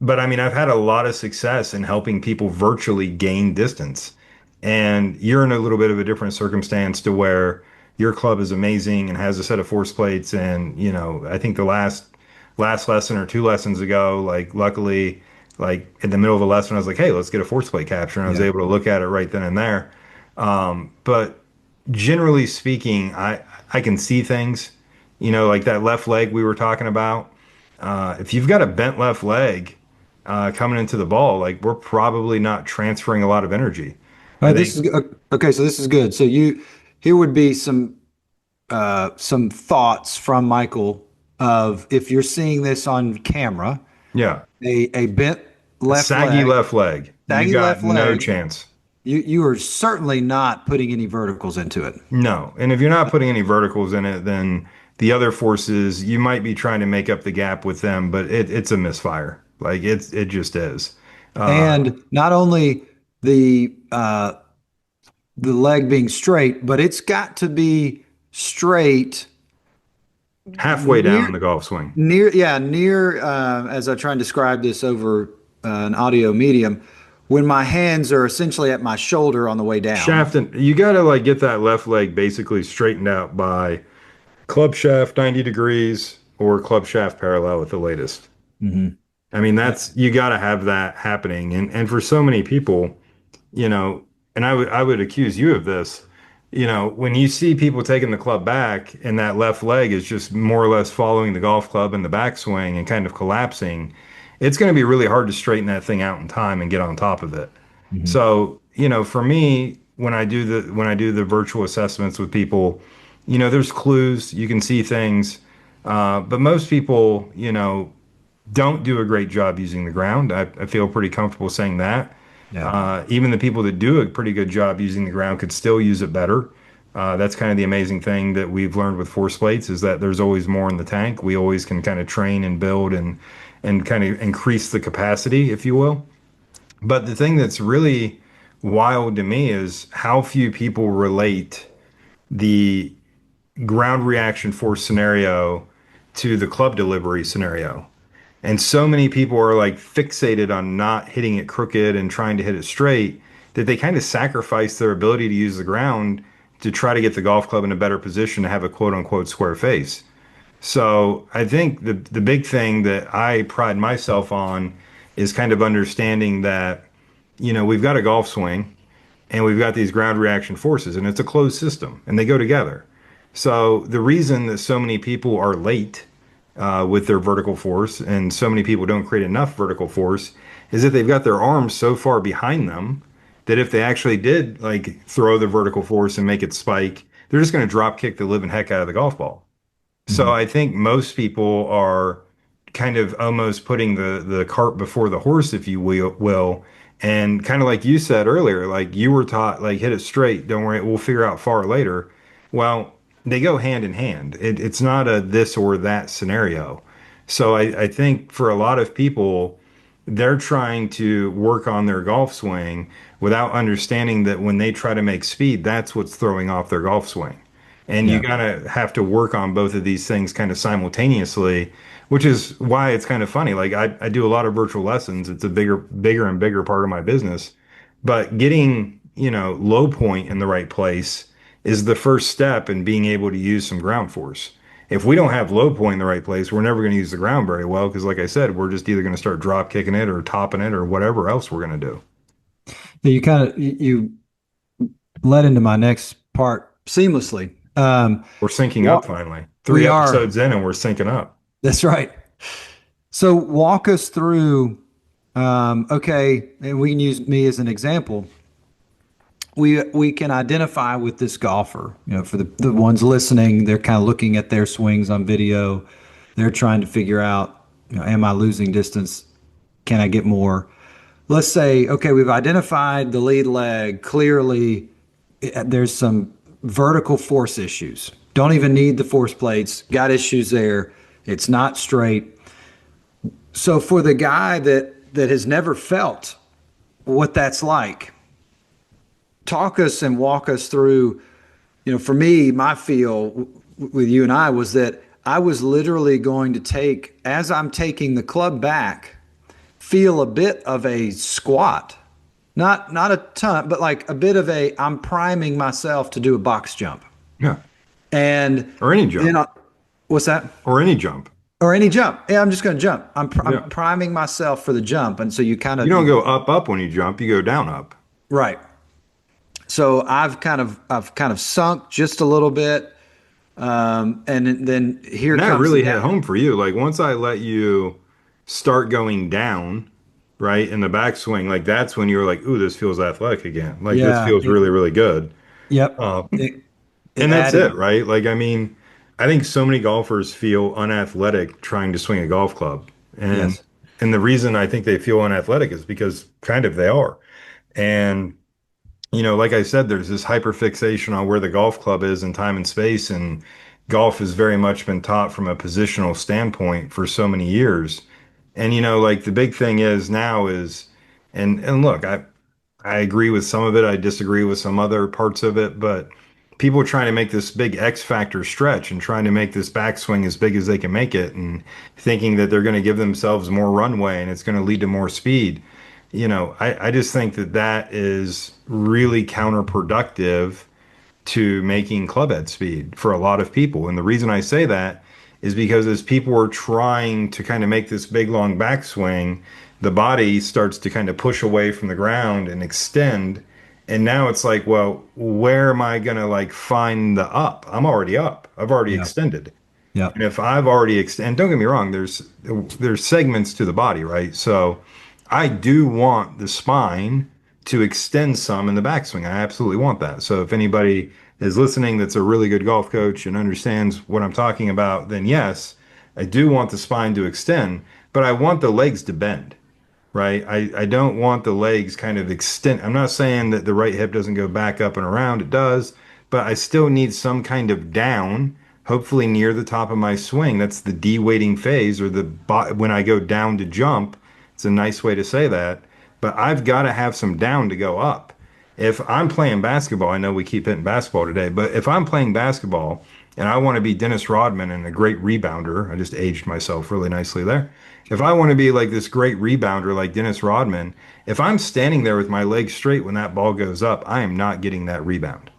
but I mean, I've had a lot of success in helping people virtually gain distance. And you're in a little bit of a different circumstance to where your club is amazing and has a set of force plates. And, I think the last lesson or 2 lessons ago, like luckily, like in the middle of a lesson, I was like, hey, let's get a force plate capture. And I was Yeah. able to look at it right then and there. But generally speaking, I can see things, like that left leg we were talking about. If you've got a bent left leg coming into the ball, like we're probably not transferring a lot of energy. All I right, this think, is okay. So this is good. So here would be some thoughts from Michael of if you're seeing this on camera, yeah, a bent. A left saggy leg, left leg. You saggy got left no leg, chance. you are certainly not putting any verticals into it. No. And if you're not putting any verticals in it, then the other forces, you might be trying to make up the gap with them, but it's a misfire. Like it just is. Uh, And not only the leg being straight, but it's got to be straight Halfway down in near the golf swing. near as I try and describe this over an audio medium, when my hands are essentially at my shoulder on the way down. Shaft and you got to like get that left leg basically straightened out by club shaft 90 degrees or club shaft parallel at the latest. Hmm. I mean, Yeah. that's you got to have that happening. And for so many people, you know, and I would accuse you of this, when you see people taking the club back and that left leg is just more or less following the golf club in the backswing and kind of collapsing, it's going to be really hard to straighten that thing out in time and get on top of it. Hmm. So, for me, when I do the virtual assessments with people, there's clues, you can see things, but most people, don't do a great job using the ground. I feel pretty comfortable saying that. Yeah. Even the people that do a pretty good job using the ground could still use it better. That's kind of the amazing thing that we've learned with force plates is that there's always more in the tank. We always can kind of train and build and kind of increase the capacity, if you will. But the thing that's really wild to me is how few people relate the ground reaction force scenario to the club delivery scenario. And so many people are like fixated on not hitting it crooked and trying to hit it straight that they kind of sacrifice their ability to use the ground to try to get the golf club in a better position to have a quote unquote square face. So I think the big thing that I pride myself on is kind of understanding that, we've got a golf swing and we've got these ground reaction forces and it's a closed system and they go together. So the reason that so many people are late with their vertical force and so many people don't create enough vertical force is that they've got their arms so far behind them that if they actually did like throw the vertical force and make it spike, they're just going to drop kick the living heck out of the golf ball. So Hmm. I think most people are kind of almost putting the cart before the horse, if you will. And kind of like you said earlier, like you were taught, like hit it straight. Don't worry, we'll figure out far later. Well, they go hand in hand. It's not a this or that scenario. So I think for a lot of people, they're trying to work on their golf swing without understanding that when they try to make speed, that's what's throwing off their golf swing. And you Yeah. gotta have to work on both of these things kind of simultaneously, which is why it's kind of funny. Like I do a lot of virtual lessons. It's a bigger and bigger part of my business. But getting, low point in the right place is the first step in being able to use some ground force. If we don't have low point in the right place, we're never going to use the ground very well because, like I said, we're just either going to start drop kicking it or topping it or whatever else we're going to do. You kind of you led into my next part seamlessly. We're syncing up Walk, finally. Three we are. episodes in and we're syncing up. That's right. So walk us through. Okay, and we can use me as an example. We can identify with this golfer. For the ones listening, they're kind of looking at their swings on video. They're trying to figure out, am I losing distance? Can I get more? Let's say, okay, we've identified the lead leg clearly. There's some vertical force issues. Don't even need the force plates. Got issues there. It's not straight. So for the guy that has never felt what that's like, talk us and walk us through. For me, my feel with you and I was that I was literally going to take, as I'm taking the club back, feel a bit of a squat. Not a ton, but like a bit of I'm priming myself to do a box jump. Yeah. And Or any then jump. what's that? Or any jump. Or any jump. Yeah, I'm just going to jump. I'm Yeah. priming myself for the jump. And so you kind You of, don't go up up when you jump, you go down up. right. So I've kind of sunk just a little bit. And then here And that comes the really hit down. home for you. Like once I let you start going down, right, in the backswing, like that's when you're like, ooh, this feels athletic again. Like this Yeah. feels really, really good. Yep. Uh, It and that's it, added. right? Like, I mean, I think so many golfers feel unathletic trying to swing a golf club. And Yes. And the reason I think they feel unathletic is because kind of they are. And like I said, there's this hyperfixation on where the golf club is in time and space, and golf has very much been taught from a positional standpoint for so many years. And like the big thing is now is, and look, I agree with some of it. I disagree with some other parts of it, but people are trying to make this big X factor stretch and trying to make this backswing as big as they can make it and thinking that they're going to give themselves more runway and it's going to lead to more speed. I just think that that is really counterproductive to making club head speed for a lot of people. And the reason I say that is because as people are trying to kind of make this big long backswing, the body starts to kind of push away from the ground and extend. And now it's like, well, where am I going to like find the up? I'm already up. I've already Yeah. extended. Yeah. And if I've already extended, don't get me wrong, there's segments to the body, right? So I do want the spine to extend some in the backswing. I absolutely want that. So if anybody is listening that's a really good golf coach and understands what I'm talking about, then yes, I do want the spine to extend, but I want the legs to bend, right? I don't want the legs kind of extend. I'm not saying that the right hip doesn't go back up and around. It does, but I still need some kind of down, hopefully near the top of my swing. That's the de-weighting phase or when I go down to jump. It's a nice way to say that, but I've got to have some down to go up. If I'm playing basketball, I know we keep hitting basketball today, but if I'm playing basketball and I want to be Dennis Rodman and a great rebounder, I just aged myself really nicely there. If I want to be like this great rebounder like Dennis Rodman, if I'm standing there with my legs straight when that ball goes up, I am not getting that rebound.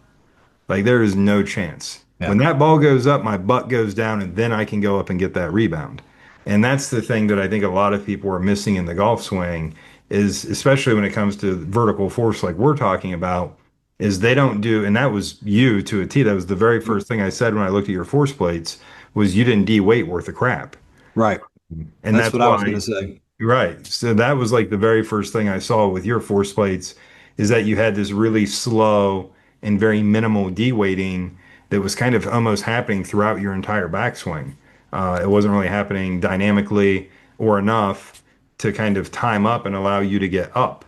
Like there is no chance. Yeah. When that ball goes up, my butt goes down, and then I can go up and get that rebound. And that's the thing that I think a lot of people are missing in the golf swing is especially when it comes to vertical force like we're talking about, is they don't do, and that was you to a T. That was the very first thing I said when I looked at your force plates was you didn't de-weight worth a crap. Right. And That's that's what I was going to why say. right. So that was like the very first thing I saw with your force plates is that you had this really slow and very minimal de-weighting that was kind of almost happening throughout your entire backswing. It wasn't really happening dynamically or enough to kind of time up and allow you to get up.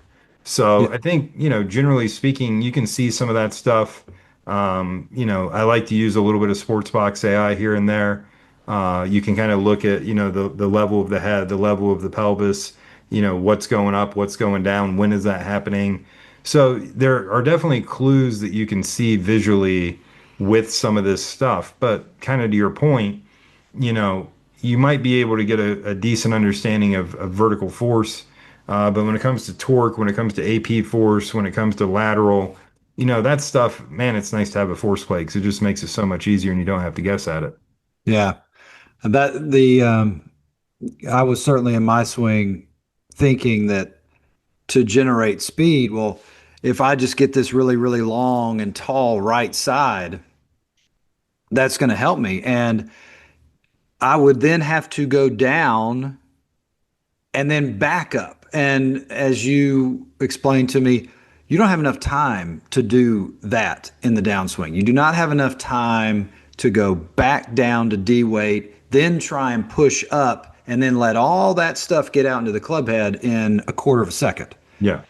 Yeah. So I think, generally speaking, you can see some of that stuff. I like to use a little bit of sports box AI here and there. You can kind of look at, the level of the head, the level of the pelvis, what's going up, what's going down, when is that happening. So there are definitely clues that you can see visually with some of this stuff. But kind of to your point, you know, you might be able to get a decent understanding of vertical force. But when it comes to torque, when it comes to AP force, when it comes to lateral, that stuff, man, it's nice to have a force plate because it just makes it so much easier and you don't have to guess at it. Yeah. That the I was certainly in my swing thinking that to generate speed, well, if I just get this really, really long and tall right side, that's going to help me. And I would then have to go down and then back up. And as you explained to me, you don't have enough time to do that in the downswing. You do not have enough time to go back down to D weight, then try and push up, and then let all that stuff get out into the club head in a quarter of a second. Yeah.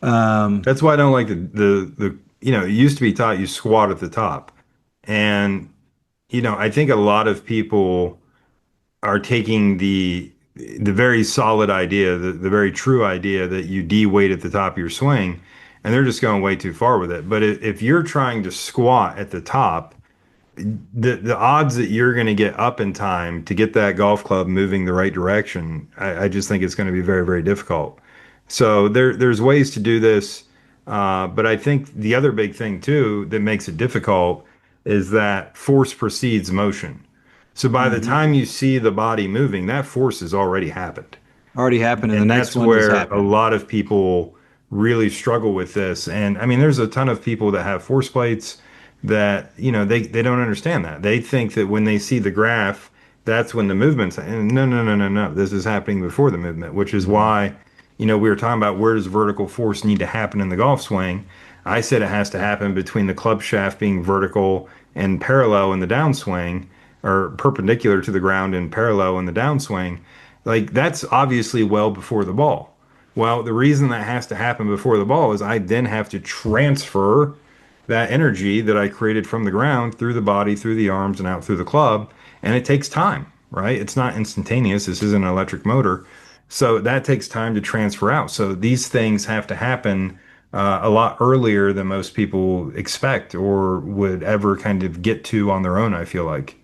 Um, That's why I don't like it used to be taught you squat at the top. And, I think a lot of people are taking the very solid idea, the very true idea that you de-weight at the top of your swing, and they're just going way too far with it. But if you're trying to squat at the top, the odds that you're going to get up in time to get that golf club moving the right direction, I just think it's going to be very, very difficult. So there's ways to do this, but I think the other big thing too that makes it difficult is that force precedes motion. So by the mhm. time you see the body moving, that force has already happened. Already happened, and the And next that's one is where a happening. lot of people really struggle with this. And I mean, there's a ton of people that have force plates that, they don't understand that. They think that when they see the graph, that's when the movement's, and no, no, no, no, no. This is happening before the movement, which is Mhm. why, we were talking about where does vertical force need to happen in the golf swing. I said it has to happen between the club shaft being vertical and parallel in the downswing, or perpendicular to the ground and parallel in the downswing. Like that's obviously well before the ball. Well, the reason that has to happen before the ball is I then have to transfer that energy that I created from the ground through the body, through the arms, and out through the club. And it takes time, right? It's not instantaneous. This isn't an electric motor. So that takes time to transfer out. So these things have to happen a lot earlier than most people expect or would ever kind of get to on their own, I feel like.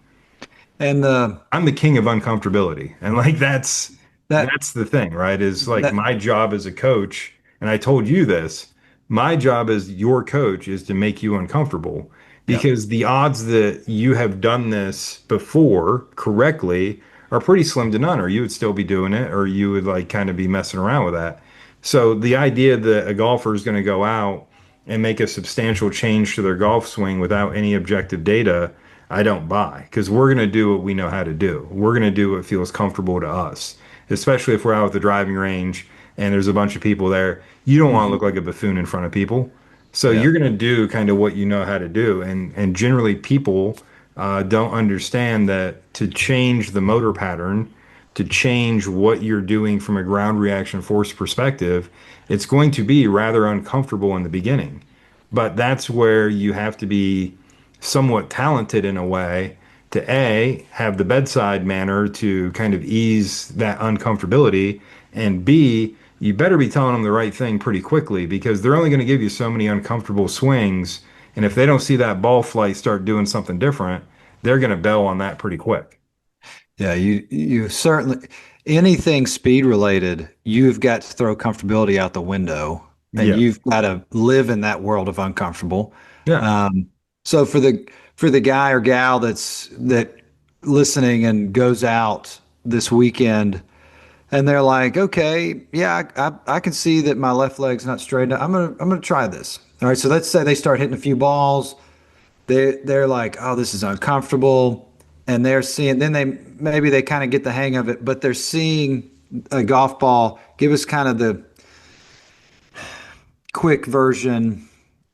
And I'm the king of uncomfortability. And like that that's the thing, right? Is like that my job as a coach, and I told you this, my job as your coach is to make you uncomfortable yeah. because the odds that you have done this before correctly are pretty slim to none, or you would still be doing it, or you would like kind of be messing around with that. So the idea that a golfer is going to go out and make a substantial change to their golf swing without any objective data, I don't buy because we're going to do what we know how to do. We're going to do what feels comfortable to us, especially if we're out at the driving range and there's a bunch of people there. You don't want to Mhm. look like a buffoon in front of people. So Yeah. you're going to do kind of what you know how to do. And generally, people don't understand that to change the motor pattern, to change what you're doing from a ground reaction force perspective, it's going to be rather uncomfortable in the beginning. But that's where you have to be somewhat talented in a way to A, have the bedside manner to kind of ease that uncomfortability, and B, you better be telling them the right thing pretty quickly because they're only going to give you so many uncomfortable swings. And if they don't see that ball flight start doing something different, they're going to bail on that pretty quick. Yeah, you certainly anything speed related, you've got to throw comfortability out the window, and Yeah. you've got to live in that world of uncomfortable. Yeah. Um, so for the guy or gal that listening and goes out this weekend, and they're like, okay, yeah, I can see that my left leg's not straight. I'm gonna try this. All right, so let's say they start hitting a few balls. They're like, oh, this is uncomfortable, and they're seeing. Then they kind of get the hang of it, but they're seeing a golf ball. Give us kind of the quick version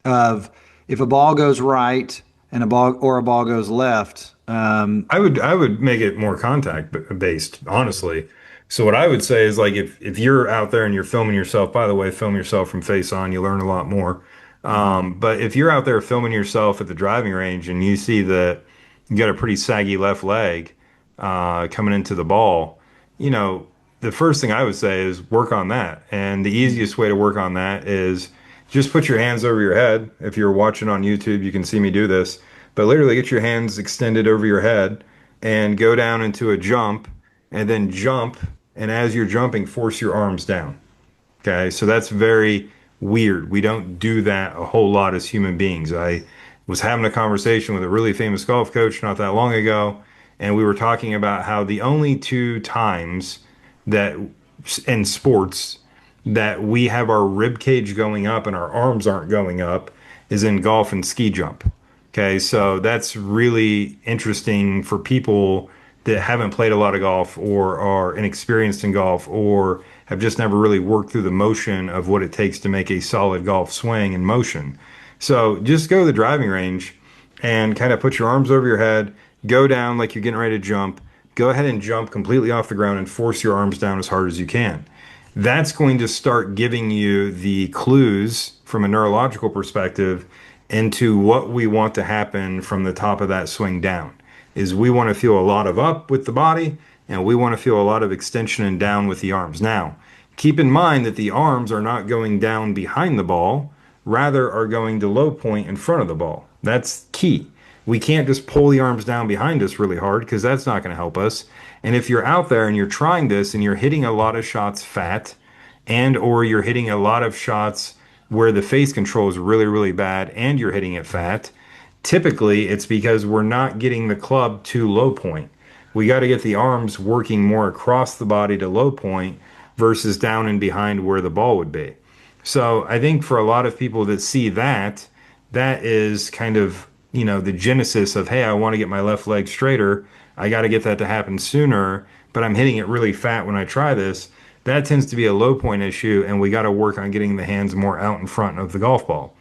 of if a ball goes right and a ball goes left. I would make it more contact based, honestly. So what I would say is like if you're out there and you're filming yourself, by the way, film yourself from face on, you learn a lot more. Mhm. But if you're out there filming yourself at the driving range and you see that you got a pretty saggy left leg coming into the ball, you know, the first thing I would say is work on that. And the easiest way to work on that is just put your hands over your head. If you're watching on YouTube, you can see me do this. But literally get your hands extended over your head and go down into a jump and then jump. And as you're jumping, force your arms down. Okay, so that's very weird. We don't do that a whole lot as human beings. I was having a conversation with a really famous golf coach not that long ago, and we were talking about how the only two times that in sports that we have our rib cage going up and our arms aren't going up is in golf and ski jump. Okay, so that's really interesting for people that haven't played a lot of golf or are inexperienced in golf or have just never really worked through the motion of what it takes to make a solid golf swing in motion. So just go to the driving range and kind of put your arms over your head, go down like you're getting ready to jump, go ahead and jump completely off the ground and force your arms down as hard as you can. That's going to start giving you the clues from a neurological perspective into what we want to happen from the top of that swing down is we want to feel a lot of up with the body and we want to feel a lot of extension and down with the arms. Now, keep in mind that the arms are not going down behind the ball, rather are going to low point in front of the ball. That's key. We can't just pull the arms down behind us really hard because that's not going to help us. And if you're out there and you're trying this and you're hitting a lot of shots fat and or you're hitting a lot of shots where the face control is really, really bad and you're hitting it fat, typically it's because we're not getting the club to low point. We got to get the arms working more across the body to low point versus down and behind where the ball would be. So I think for a lot of people that see that, that is kind of, the genesis of, hey, I want to get my left leg straighter. I got to get that to happen sooner, but I'm hitting it really fat when I try this. That tends to be a low point issue, and we got to work on getting the hands more out in front of the golf ball.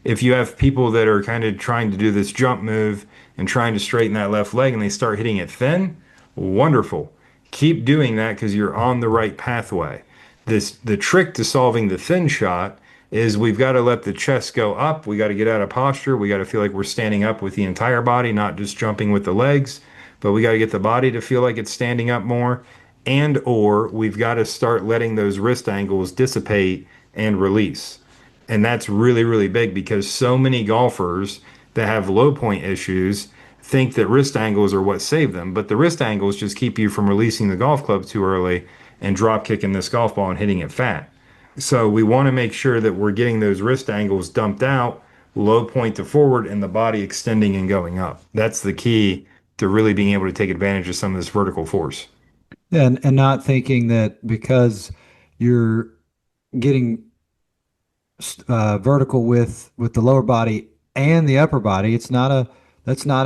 If you have people that are kind of trying to do this jump move and trying to straighten that left leg and they start hitting it thin, wonderful. Keep doing that because you're on the right pathway. The trick to solving the thin shot is we've got to let the chest go up. We got to get out of posture. We got to feel like we're standing up with the entire body, not just jumping with the legs, but we got to get the body to feel like it's standing up more. And or we've got to start letting those wrist angles dissipate and release. And that's really, really big because so many golfers that have low point issues think that wrist angles are what save them, but the wrist angles just keep you from releasing the golf club too early and drop kicking this golf ball and hitting it fat. So we want to make sure that we're getting those wrist angles dumped out, low point to forward, and the body extending and going up. That's the key to really being able to take advantage of some of this vertical force. And not thinking that because you're getting vertical with the lower body and the upper body, that's not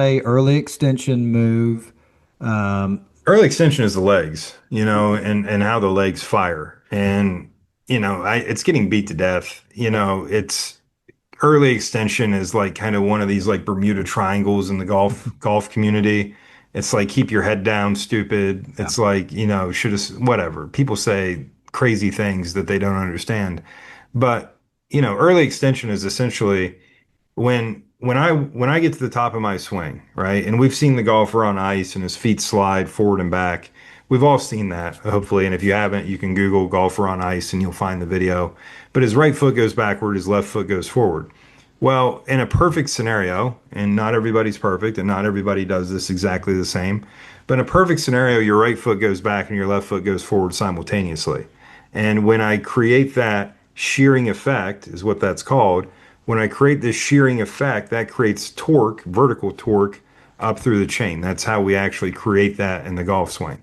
a early extension move. Um, Early extension is the legs, and how the legs fire. And, it's getting beat to death. It's early extension is like kind of one of these like Bermuda triangles in the golf community. It's like keep your head down, stupid. yeah. It's like, should have whatever. People say crazy things that they don't understand. But, early extension is essentially when I get to the top of my swing, right? And we've seen the golfer on ice and his feet slide forward and back. We've all seen that, hopefully. And if you haven't, you can Google golfer on ice and you'll find the video. But his right foot goes backward, his left foot goes forward. Well, in a perfect scenario, and not everybody's perfect, and not everybody does this exactly the same, but in a perfect scenario, your right foot goes back and your left foot goes forward simultaneously. And when I create that shearing effect, is what that's called, when I create this shearing effect, that creates torque, vertical torque up through the chain. That's how we actually create that in the golf swing.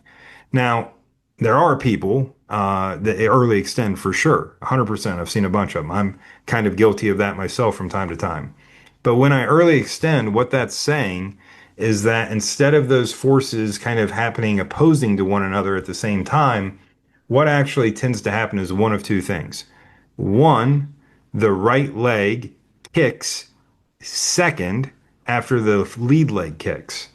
Now, there are people that early extend for sure, 100%. I've seen a bunch of them. I'm kind of guilty of that myself from time to time. But when I early extend, what that's saying is that instead of those forces kind of happening opposing to one another at the same time, what actually tends to happen is one of two things. One, the right leg kicks second after the lead leg kicks.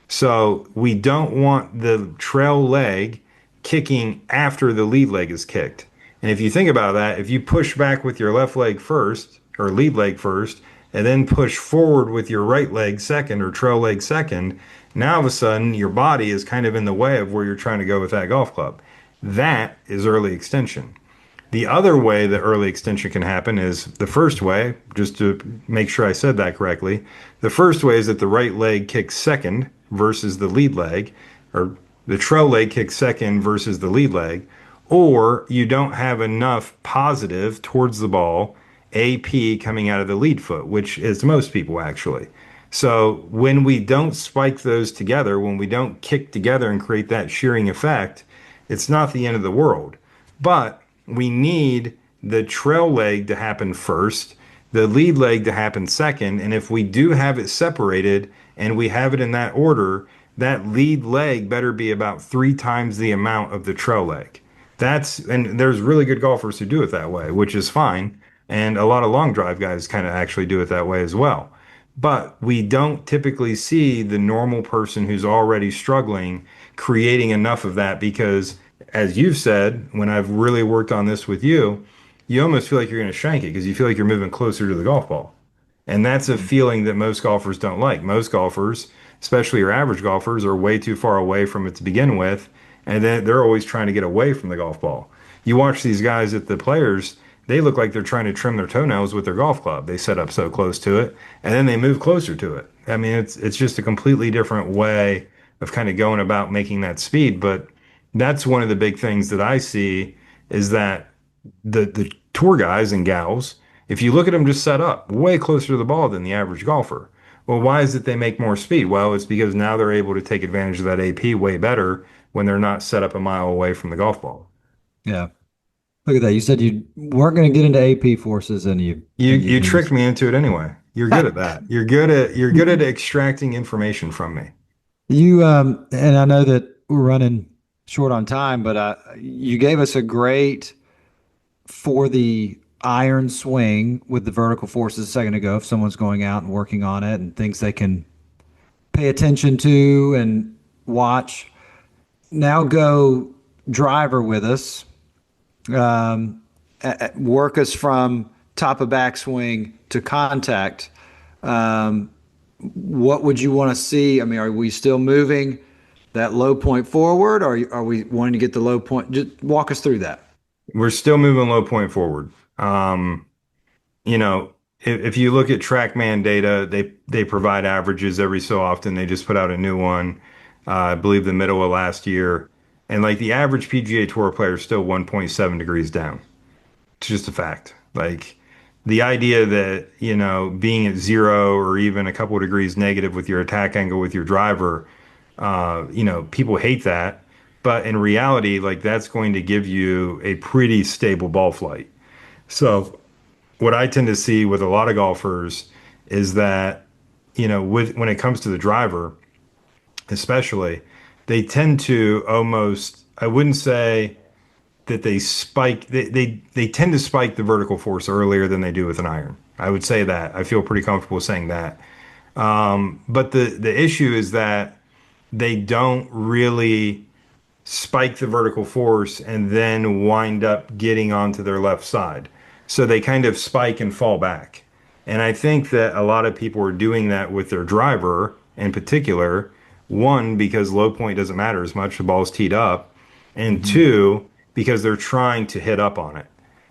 So we don't want the trail leg kicking after the lead leg is kicked. And if you think about that, if you push back with your left leg first or lead leg first, and then push forward with your right leg second or trail leg second, now all of a sudden your body is kind of in the way of where you're trying to go with that golf club. That is early extension. The other way that early extension can happen is the first way, just to make sure I said that correctly. The first way is that the right leg kicks second versus the lead leg, or the trail leg kicks second versus the lead leg, or you don't have enough positive towards the ball, AP coming out of the lead foot, which is most people actually. So when we don't spike those together, when we don't kick together and create that shearing effect, it's not the end of the world. But we need the trail leg to happen first, the lead leg to happen second. And if we do have it separated and we have it in that order, that lead leg better be about 3 times the amount of the trail leg. And there's really good golfers who do it that way, which is fine. And a lot of long drive guys kind of actually do it that way as well. But we don't typically see the normal person who's already struggling creating enough of that because, as you've said, when I've really worked on this with you, you almost feel like you're going to shank it because you feel like you're moving closer to the golf ball. And that's a feeling that most golfers don't like. Most golfers, especially your average golfers, are way too far away from it to begin with. And then they're always trying to get away from the golf ball. You watch these guys at the players, they look like they're trying to trim their toenails with their golf club. They set up so close to it and then they move closer to it. I mean, it's just a completely different way of kind of going about making that speed. But that's one of the big things that I see is that the tour guys and gals, if you look at them just set up way closer to the ball than the average golfer. Well, why is it they make more speed? Well, it's because now they're able to take advantage of that AP way better when they're not set up a mile away from the golf ball. Yeah. Look at that. You said you weren't going to get into AP forces You and you you do. tricked me into it anyway. You're good at that. You're good at extracting information from me. And I know that we're running short on time, but you gave us a great for the iron swing with the vertical forces a second ago. If someone's going out and working on it and things they can pay attention to and watch. Now go driver with us. Um, Work us from top of backswing to contact. Um, what would you want to see? I mean, are we still moving that low point forward, or are we wanting to get the low point? Just walk us through that. We're still moving low point forward. Um, you know, if you look at TrackMan data, they provide averages every so often. They just put out a new one, I believe the middle of last year, and like the average PGA Tour player is still 1.7 degrees down. It's just a fact. Like the idea that, being at zero or even a couple of degrees negative with your attack angle with your driver, people hate that. But in reality, like that's going to give you a pretty stable ball flight. So what I tend to see with a lot of golfers is that, with when it comes to the driver, especially, they tend to almost, I wouldn't say that they tend to spike the vertical force earlier than they do with an iron. I would say that. I feel pretty comfortable saying that. But the issue is that they don't really spike the vertical force and then wind up getting onto their left side. So they kind of spike and fall back. And I think that a lot of people are doing that with their driver in particular. One, because low point doesn't matter as much, the ball's teed up. And Mhm. two, because they're trying to hit up on it.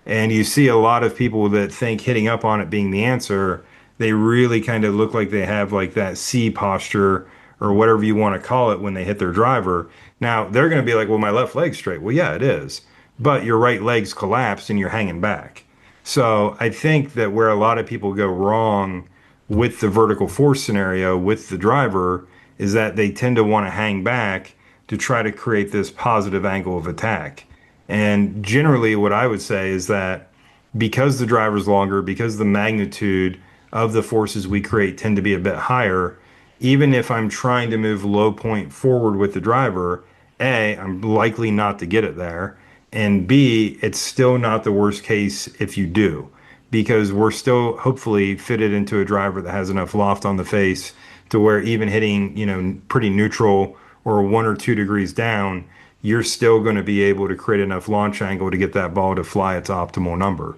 And you see a lot of people that think hitting up on it being the answer, they really kind of look like they have like that C posture or whatever you want to call it when they hit their driver. Now, they're going to be like, well, my left leg's straight. Well, yeah, it is. But your right leg's collapsed and you're hanging back. So I think that where a lot of people go wrong with the vertical force scenario with the driver is that they tend to want to hang back to try to create this positive angle of attack. And generally, what I would say is that because the driver's longer, because the magnitude of the forces we create tend to be a bit higher, even if I'm trying to move low point forward with the driver, A, I'm likely not to get it there. And B, it's still not the worst case if you do, because we're still hopefully fitted into a driver that has enough loft on the face to where even hitting, pretty neutral or 1 or 2 degrees down, you're still going to be able to create enough launch angle to get that ball to fly its optimal number.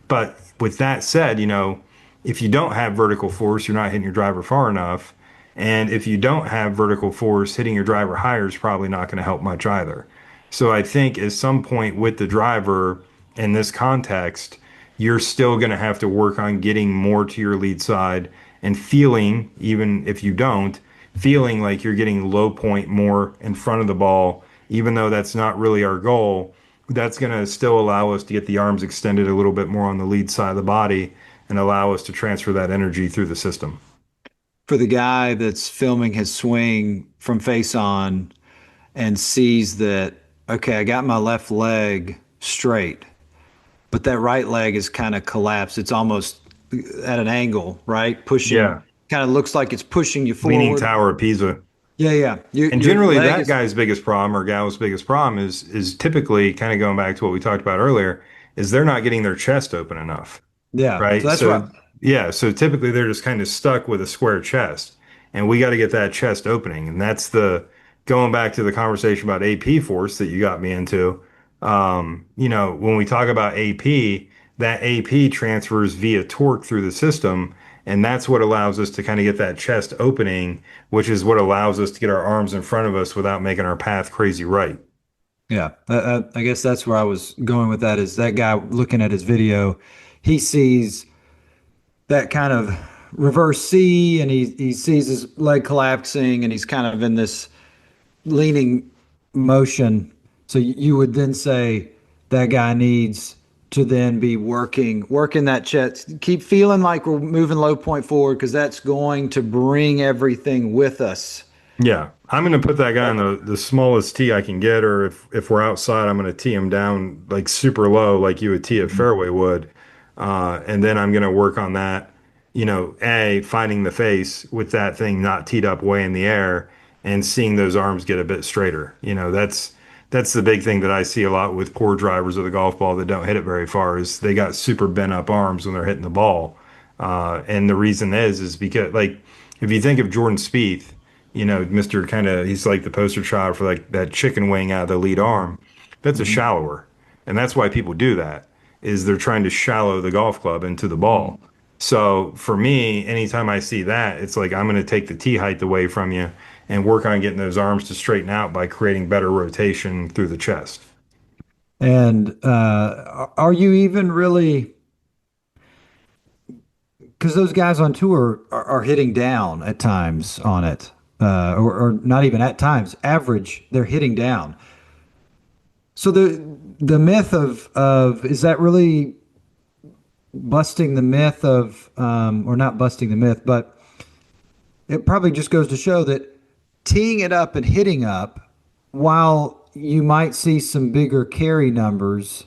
But with that said, if you don't have vertical force, you're not hitting your driver far enough. And if you don't have vertical force, hitting your driver higher is probably not going to help much either. So I think at some point with the driver in this context, you're still going to have to work on getting more to your lead side and feeling, even if you don't, feeling like you're getting low point more in front of the ball, even though that's not really our goal. That's going to still allow us to get the arms extended a little bit more on the lead side of the body and allow us to transfer that energy through the system. For the guy that's filming his swing from face on and sees that, okay, I got my left leg straight, but that right leg is kind of collapsed. It's almost at an angle, right? Pushing, Yeah. kind of looks like it's pushing you Leaning forward. Tower of Pisa. Yeah, yeah. And Your generally leg that is, guy's biggest problem or gal's biggest problem is typically kind of going back to what we talked about earlier, is they're not getting their chest open enough. yeah. So Right. that's right. So, yeah. So typically they're just kind of stuck with a square chest. And we got to get that chest opening. And that's the going back to the conversation about AP force that you got me into. When we talk about AP, that AP transfers via torque through the system. And that's what allows us to kind of get that chest opening, which is what allows us to get our arms in front of us without making our path crazy right. Yeah. I guess that's where I was going with that is that guy looking at his video, he sees that kind of reverse C and he sees his leg collapsing and he's kind of in this leaning motion. So you would then say that guy needs to then be working that chest. Keep feeling like we're moving low point forward because that's going to bring everything with us. Yeah, I'm going to put that guy on the smallest tee I can get, or if we're outside, I'm going to tee him down like super low, like you would tee a Mhm. fairway would, and then I'm going to work on that. Finding the face with that thing not teed up way in the air and seeing those arms get a bit straighter. That's the big thing that I see a lot with poor drivers of the golf ball that don't hit it very far is they got super bent up arms when they're hitting the ball, and the reason is because like if you think of Jordan Spieth. Mr. kind of, he's like the poster child for like that chicken wing out of the lead arm. That's a Mhm. shallower. And that's why people do that, is they're trying to shallow the golf club into the ball. Mhm. So for me, anytime I see that, it's like I'm going to take the tee height away from you and work on getting those arms to straighten out by creating better rotation through the chest. And are you even really, because those guys on tour are hitting down at times on it, or not even at times, average, they're hitting down. So the myth of is that really busting the myth of, or not busting the myth, but it probably just goes to show that teeing it up and hitting up, while you might see some bigger carry numbers,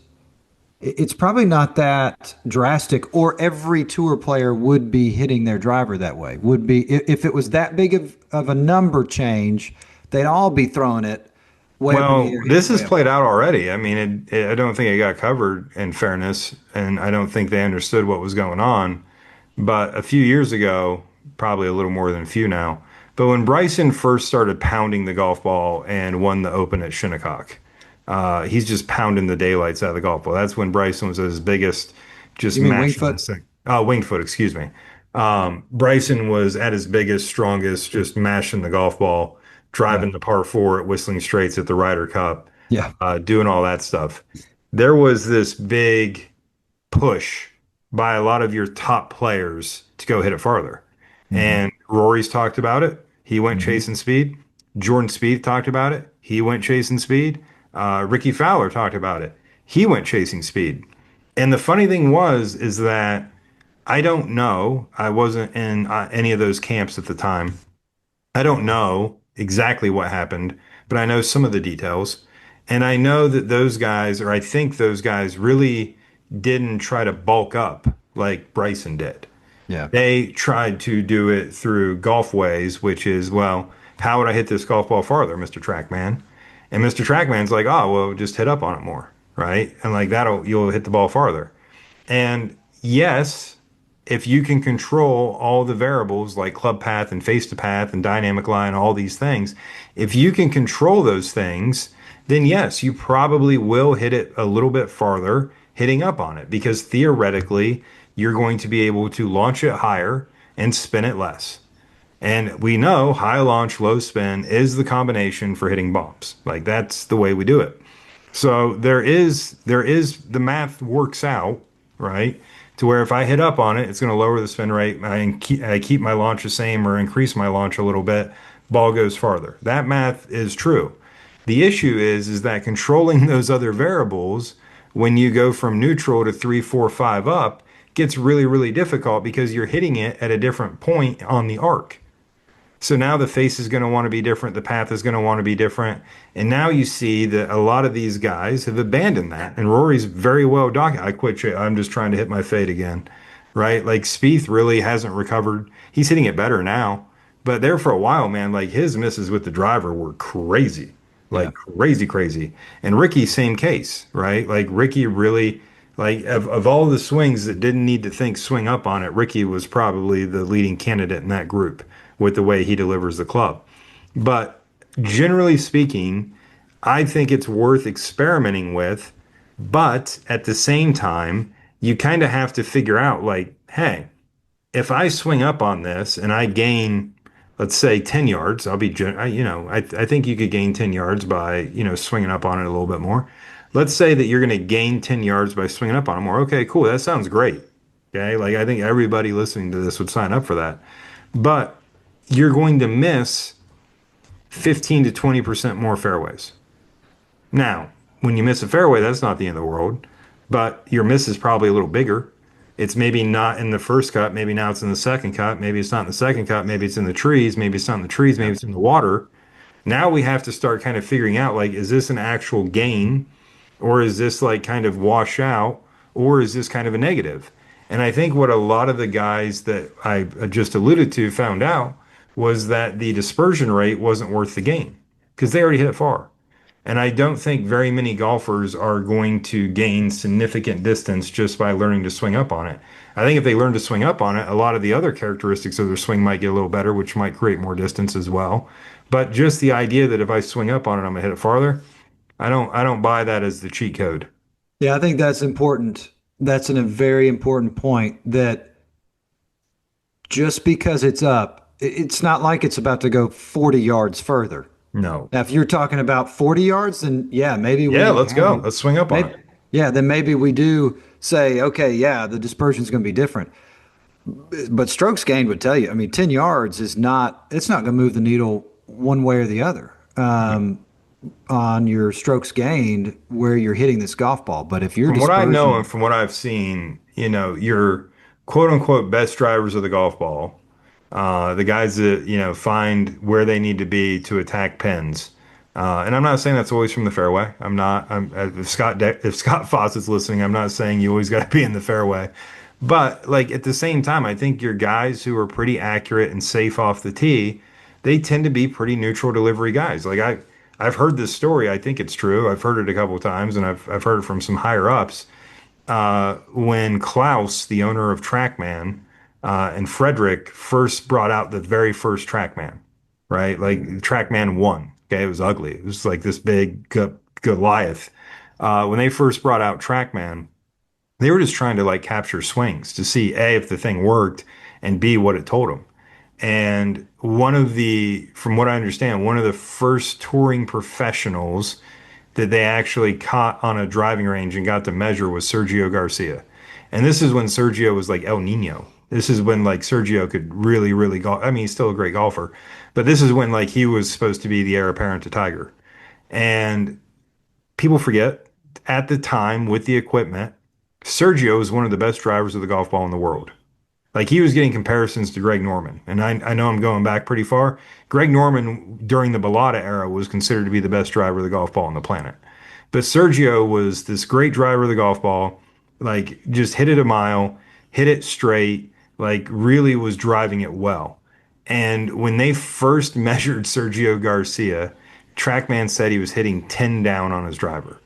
it's probably not that drastic, or every tour player would be hitting their driver that way. Would be if it was that big of a number change, they'd all be throwing it way up in the Well, air, this hitting has way up played high. out already. I mean, I don't think it got covered in fairness, and I don't think they understood what was going on. But a few years ago, probably a little more than a few now, but when Bryson first started pounding the golf ball and won the Open at Shinnecock, he's just pounding the daylights out of the golf ball. That's when Bryson was at his biggest, just You mean mashing Wingfoot? this thing. Oh, winged foot, excuse me. Bryson was at his biggest, strongest, just mashing the golf ball, Yeah, driving the par four at Whistling Straits at the Ryder Cup, yeah. doing all that stuff. There was this big push by a lot of your top players to go hit it farther. Hmm. And Rory's talked about it. He went Hmm. chasing speed. Jordan Spieth talked about it. He went chasing speed. Ricky Fowler talked about it. He went chasing speed. And the funny thing is that I don't know. I wasn't in any of those camps at the time. I don't know exactly what happened, but I know some of the details. And I know that those guys, or I think those guys, really didn't try to bulk up like Bryson did. Yeah. They tried to do it through golf ways, which is, well, how would I hit this golf ball farther, Mr. TrackMan? And Mr. TrackMan's like, oh, well, just hit up on it more, right? And like you'll hit the ball farther. And yes, if you can control all the variables like club path and face to path and dynamic line, all these things, if you can control those things, then yes, you probably will hit it a little bit farther hitting up on it because theoretically, you're going to be able to launch it higher and spin it less. And we know high launch, low spin is the combination for hitting bombs. Like that's the way we do it. So there is the math works out, right? To where if I hit up on it, it's going to lower the spin rate. I keep my launch the same or increase my launch a little bit, ball goes farther. That math is true. The issue is that controlling those other variables when you go from neutral to three, four, five up gets really, really difficult because you're hitting it at a different point on the arc. So now the face is going to want to be different. The path is going to want to be different. And now you see that a lot of these guys have abandoned that. And Rory's very well documented. I quit. I'm just trying to hit my fade again, right? Like Spieth really hasn't recovered. He's hitting it better now, but there for a while, man, like his misses with the driver were crazy, Yeah. like crazy, crazy. And Ricky, same case, right? Like Ricky really, like of all the swings that didn't need to think swing up on it, Ricky was probably the leading candidate in that group with the way he delivers the club. But generally speaking, I think it's worth experimenting with. But at the same time, you kind of have to figure out like, hey, if I swing up on this and I gain, let's say 10 yards, I think you could gain 10 yards by, swinging up on it a little bit more. Let's say that you're going to gain 10 yards by swinging up on it more. Okay, cool. That sounds great. Okay. Like I think everybody listening to this would sign up for that. But you're going to miss 15 to 20% more fairways. Now, when you miss a fairway, that's not the end of the world, but your miss is probably a little bigger. It's maybe not in the first cut, maybe now it's in the second cut, maybe it's not in the second cut, maybe it's in the trees, maybe it's not in the trees, maybe Yeah. it's in the water. Now we have to start kind of figuring out like, is this an actual gain or is this like kind of wash out or is this kind of a negative? And I think what a lot of the guys that I just alluded to found out was that the dispersion rate wasn't worth the gain because they already hit it far. And I don't think very many golfers are going to gain significant distance just by learning to swing up on it. I think if they learn to swing up on it, a lot of the other characteristics of their swing might get a little better, which might create more distance as well. But just the idea that if I swing up on it, I'm gonna hit it farther, I don't buy that as the cheat code. Yeah, I think that's important. That's a very important point that just because it's up, it's not like it's about to go 40 yards further. No. Now, if you're talking about 40 yards, then yeah, maybe Yeah, we let's have go. a, Let's swing up on maybe, it. yeah, then maybe we do say, okay, yeah, the dispersion is going to be different. But strokes gained would tell you, I mean, 10 yards is not, it's not going to move the needle one way or the other on your strokes gained where you're hitting this golf ball. But if your From what I know and dispersion, from what I've seen, your quote unquote best drivers of the golf ball, the guys that, find where they need to be to attack pins. And I'm not saying that's always from the fairway. If Scott Fawcett's listening, I'm not saying you always got to be in the fairway. But like at the same time, I think your guys who are pretty accurate and safe off the tee, they tend to be pretty neutral delivery guys. I've heard this story. I think it's true. I've heard it a couple of times, and I've heard it from some higher ups. When Klaus, the owner of TrackMan, and Frederick first brought out the very first TrackMan, right? Like TrackMan 1. Okay, it was ugly. It was like this big Goliath. When they first brought out TrackMan, they were just trying to like capture swings to see A, if the thing worked, and B, what it told them. And from what I understand, one of the first touring professionals that they actually caught on a driving range and got to measure was Sergio Garcia. And this is when Sergio was like El Nino. This is when like Sergio could really, really golf. I mean, he's still a great golfer, but this is when like he was supposed to be the heir apparent to Tiger. And people forget at the time with the equipment, Sergio was one of the best drivers of the golf ball in the world. Like he was getting comparisons to Greg Norman. And I know I'm going back pretty far. Greg Norman during the Bellata era was considered to be the best driver of the golf ball on the planet. But Sergio was this great driver of the golf ball, like just hit it a mile, hit it straight, like really was driving it well. And when they first measured Sergio Garcia, TrackMan said he was hitting 10 down on his driver.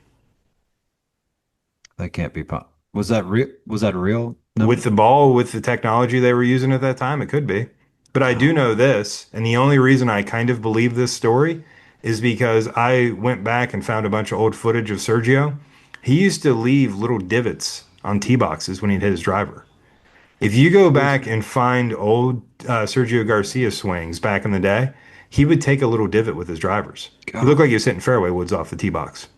that can't be, was that real? Was that a real With number? the ball, with the technology they were using at that time, it could be. But I do Wow. know this, and the only reason I kind of believe this story is because I went back and found a bunch of old footage of Sergio. He used to leave little divots on tee boxes when he'd hit his driver. If you go back and find old Sergio Garcia swings back in the day, he would take a little divot with his drivers. He looked God. like he was hitting fairway woods off the tee box.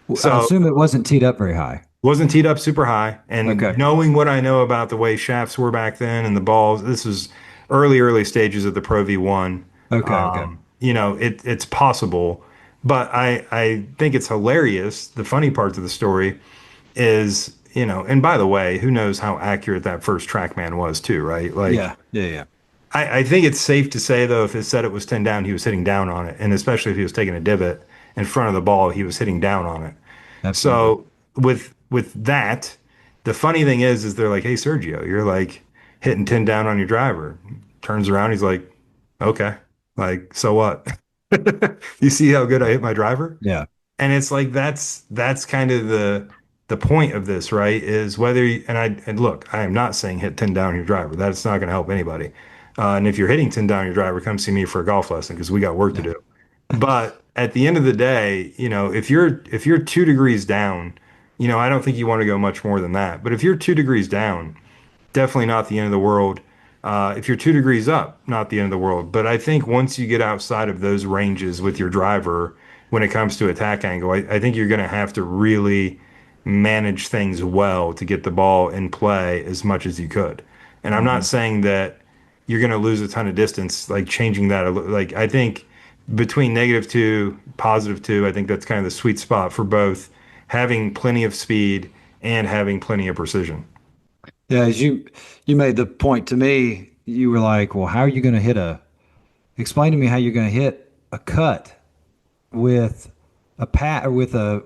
I So assume it wasn't teed up very high. wasn't teed up super high. And Okay. knowing what I know about the way shafts were back then and the balls, this was early stages of the Pro V1. Okay. Okay. It's possible, but I think it's hilarious. The funny parts of the story is, and by the way, who knows how accurate that first TrackMan was too, right? Like Yeah. Yeah. Yeah. I think it's safe to say though, if it said it was 10 down, he was hitting down on it. And especially if he was taking a divot in front of the ball, he was hitting down on it. Absolutely. So with that, the funny thing is they're like, "Hey Sergio, you're like hitting 10 down on your driver." Turns around, he's like, "Okay, like so what? You see how good I hit my driver?" Yeah. And it's like that's kind of the point of this, right? Is whether and look, I am not saying hit 10 down your driver. That's not going to help anybody. And if you're hitting 10 down your driver, come see me for a golf lesson because we got work to Yeah. do. But at the end of the day, if you're 2 degrees down, I don't think you want to go much more than that. But if you're 2 degrees down, definitely not the end of the world. If you're 2 degrees up, not the end of the world. But I think once you get outside of those ranges with your driver, when it comes to attack angle, I think you're going to have to really manage things well to get the ball in play as much as you could. And I'm not Mhm. saying that you're going to lose a ton of distance, like changing that. Like I think between -2, +2, I think that's kind of the sweet spot for both having plenty of speed and having plenty of precision. Yeah. As you made the point to me, you were like, well, how are you going to explain to me how you're going to hit a cut with a pat or with a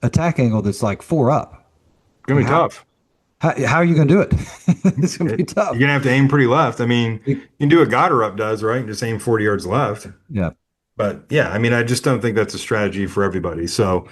attack angle that's like four up. It's gonna be tough. How are you going to do it? It's going to be You're tough. gonna have to aim pretty left. I mean, you can do what Goddard does, right? And just aim 40 yards left. Yeah. But yeah, I mean, I just don't think that's a strategy for everybody. So,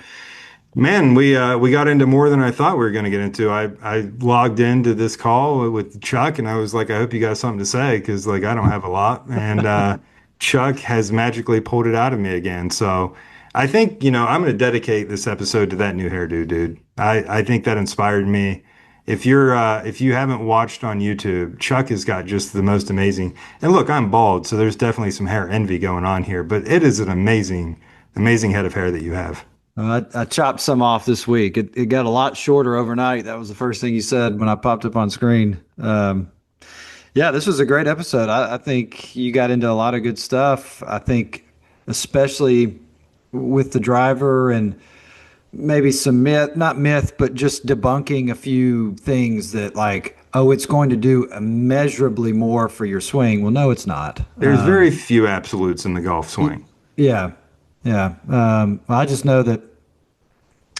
man, we got into more than I thought we were going to get into. I logged into this call with Chuck, and I was like, I hope you got something to say because like I don't have a lot, and Chuck has magically pulled it out of me again. So I think I'm going to dedicate this episode to that new hairdo, dude. I think that inspired me. If you haven't watched on YouTube, Chuck has got just the most amazing. And look, I'm bald, so there's definitely some hair envy going on here, but it is an amazing head of hair that you have. I chopped some off this week. It got a lot shorter overnight. That was the first thing you said when I popped up on screen. Yeah, this was a great episode. I think you got into a lot of good stuff. I think, especially with the driver and maybe some myth, not myth, but just debunking a few things that, like, oh, it's going to do immeasurably more for your swing. Well, no, it's not. There's very few absolutes in the golf swing. Yeah, yeah. I just know that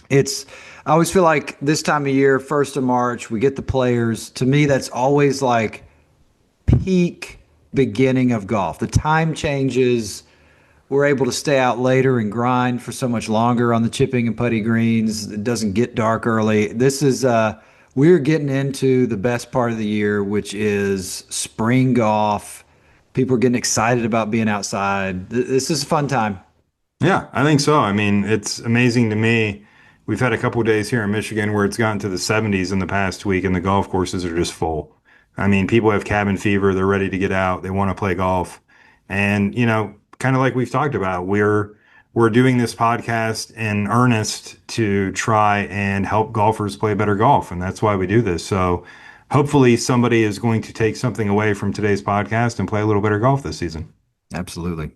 it's, I always feel like this time of year, 1st of March, we get the players. To me, that's always like peak beginning of golf. The time changes. We're able to stay out later and grind for so much longer on the chipping and putty greens. It doesn't get dark early. We're getting into the best part of the year, which is spring golf. People are getting excited about being outside. This is a fun time. Yeah, I think so. I mean, it's amazing to me. We've had a couple of days here in Michigan where it's gotten to the 70s in the past week, and the golf courses are just full. I mean, people have cabin fever. They're ready to get out. They want to play golf. And, kind of like we've talked about, we're doing this podcast in earnest to try and help golfers play better golf, and that's why we do this. So hopefully somebody is going to take something away from today's podcast and play a little better golf this season. Absolutely.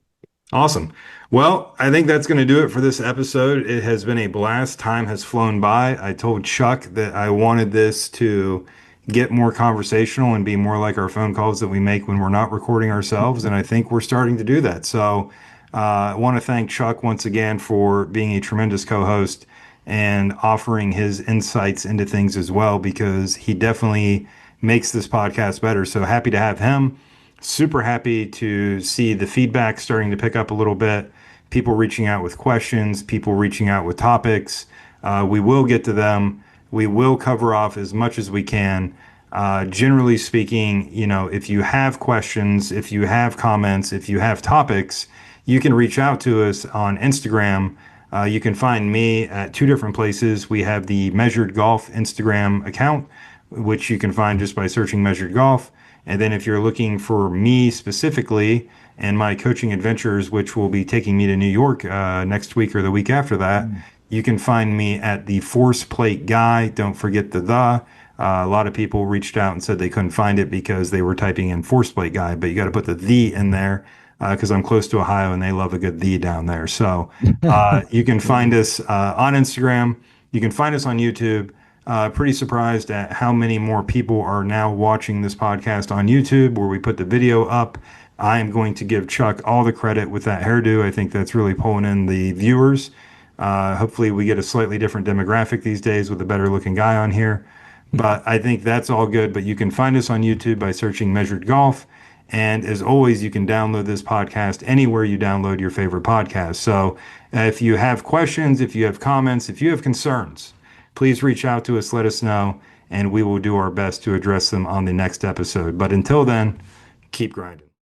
Awesome. Well, I think that's going to do it for this episode. It has been a blast. Time has flown by. I told Chuck that I wanted this to get more conversational and be more like our phone calls that we make when we're not recording ourselves. And I think we're starting to do that. So I want to thank Chuck once again for being a tremendous co-host and offering his insights into things as well, because he definitely makes this podcast better. So happy to have him. Super happy to see the feedback starting to pick up a little bit. People reaching out with questions, people reaching out with topics. We will get to them. We will cover off as much as we can. Generally speaking, if you have questions, if you have comments, if you have topics, you can reach out to us on Instagram. You can find me at two different places. We have the Measured Golf Instagram account, which you can find just by searching Measured Golf. And then if you're looking for me specifically and my coaching adventures, which will be taking me to New York next week or the week after that, you can find me at the Force Plate Guy. Don't forget the. A lot of people reached out and said they couldn't find it because they were typing in Force Plate Guy, but you got to put the in there because I'm close to Ohio and they love a good down there. So you can find us on Instagram. You can find us on YouTube. Pretty surprised at how many more people are now watching this podcast on YouTube where we put the video up. I am going to give Chuck all the credit with that hairdo. I think that's really pulling in the viewers. Hopefully we get a slightly different demographic these days with a better looking guy on here. But I think that's all good. But you can find us on YouTube by searching Measured Golf. And as always, you can download this podcast anywhere you download your favorite podcast. So if you have questions, if you have comments, if you have concerns, please reach out to us, let us know, and we will do our best to address them on the next episode. But until then, keep grinding.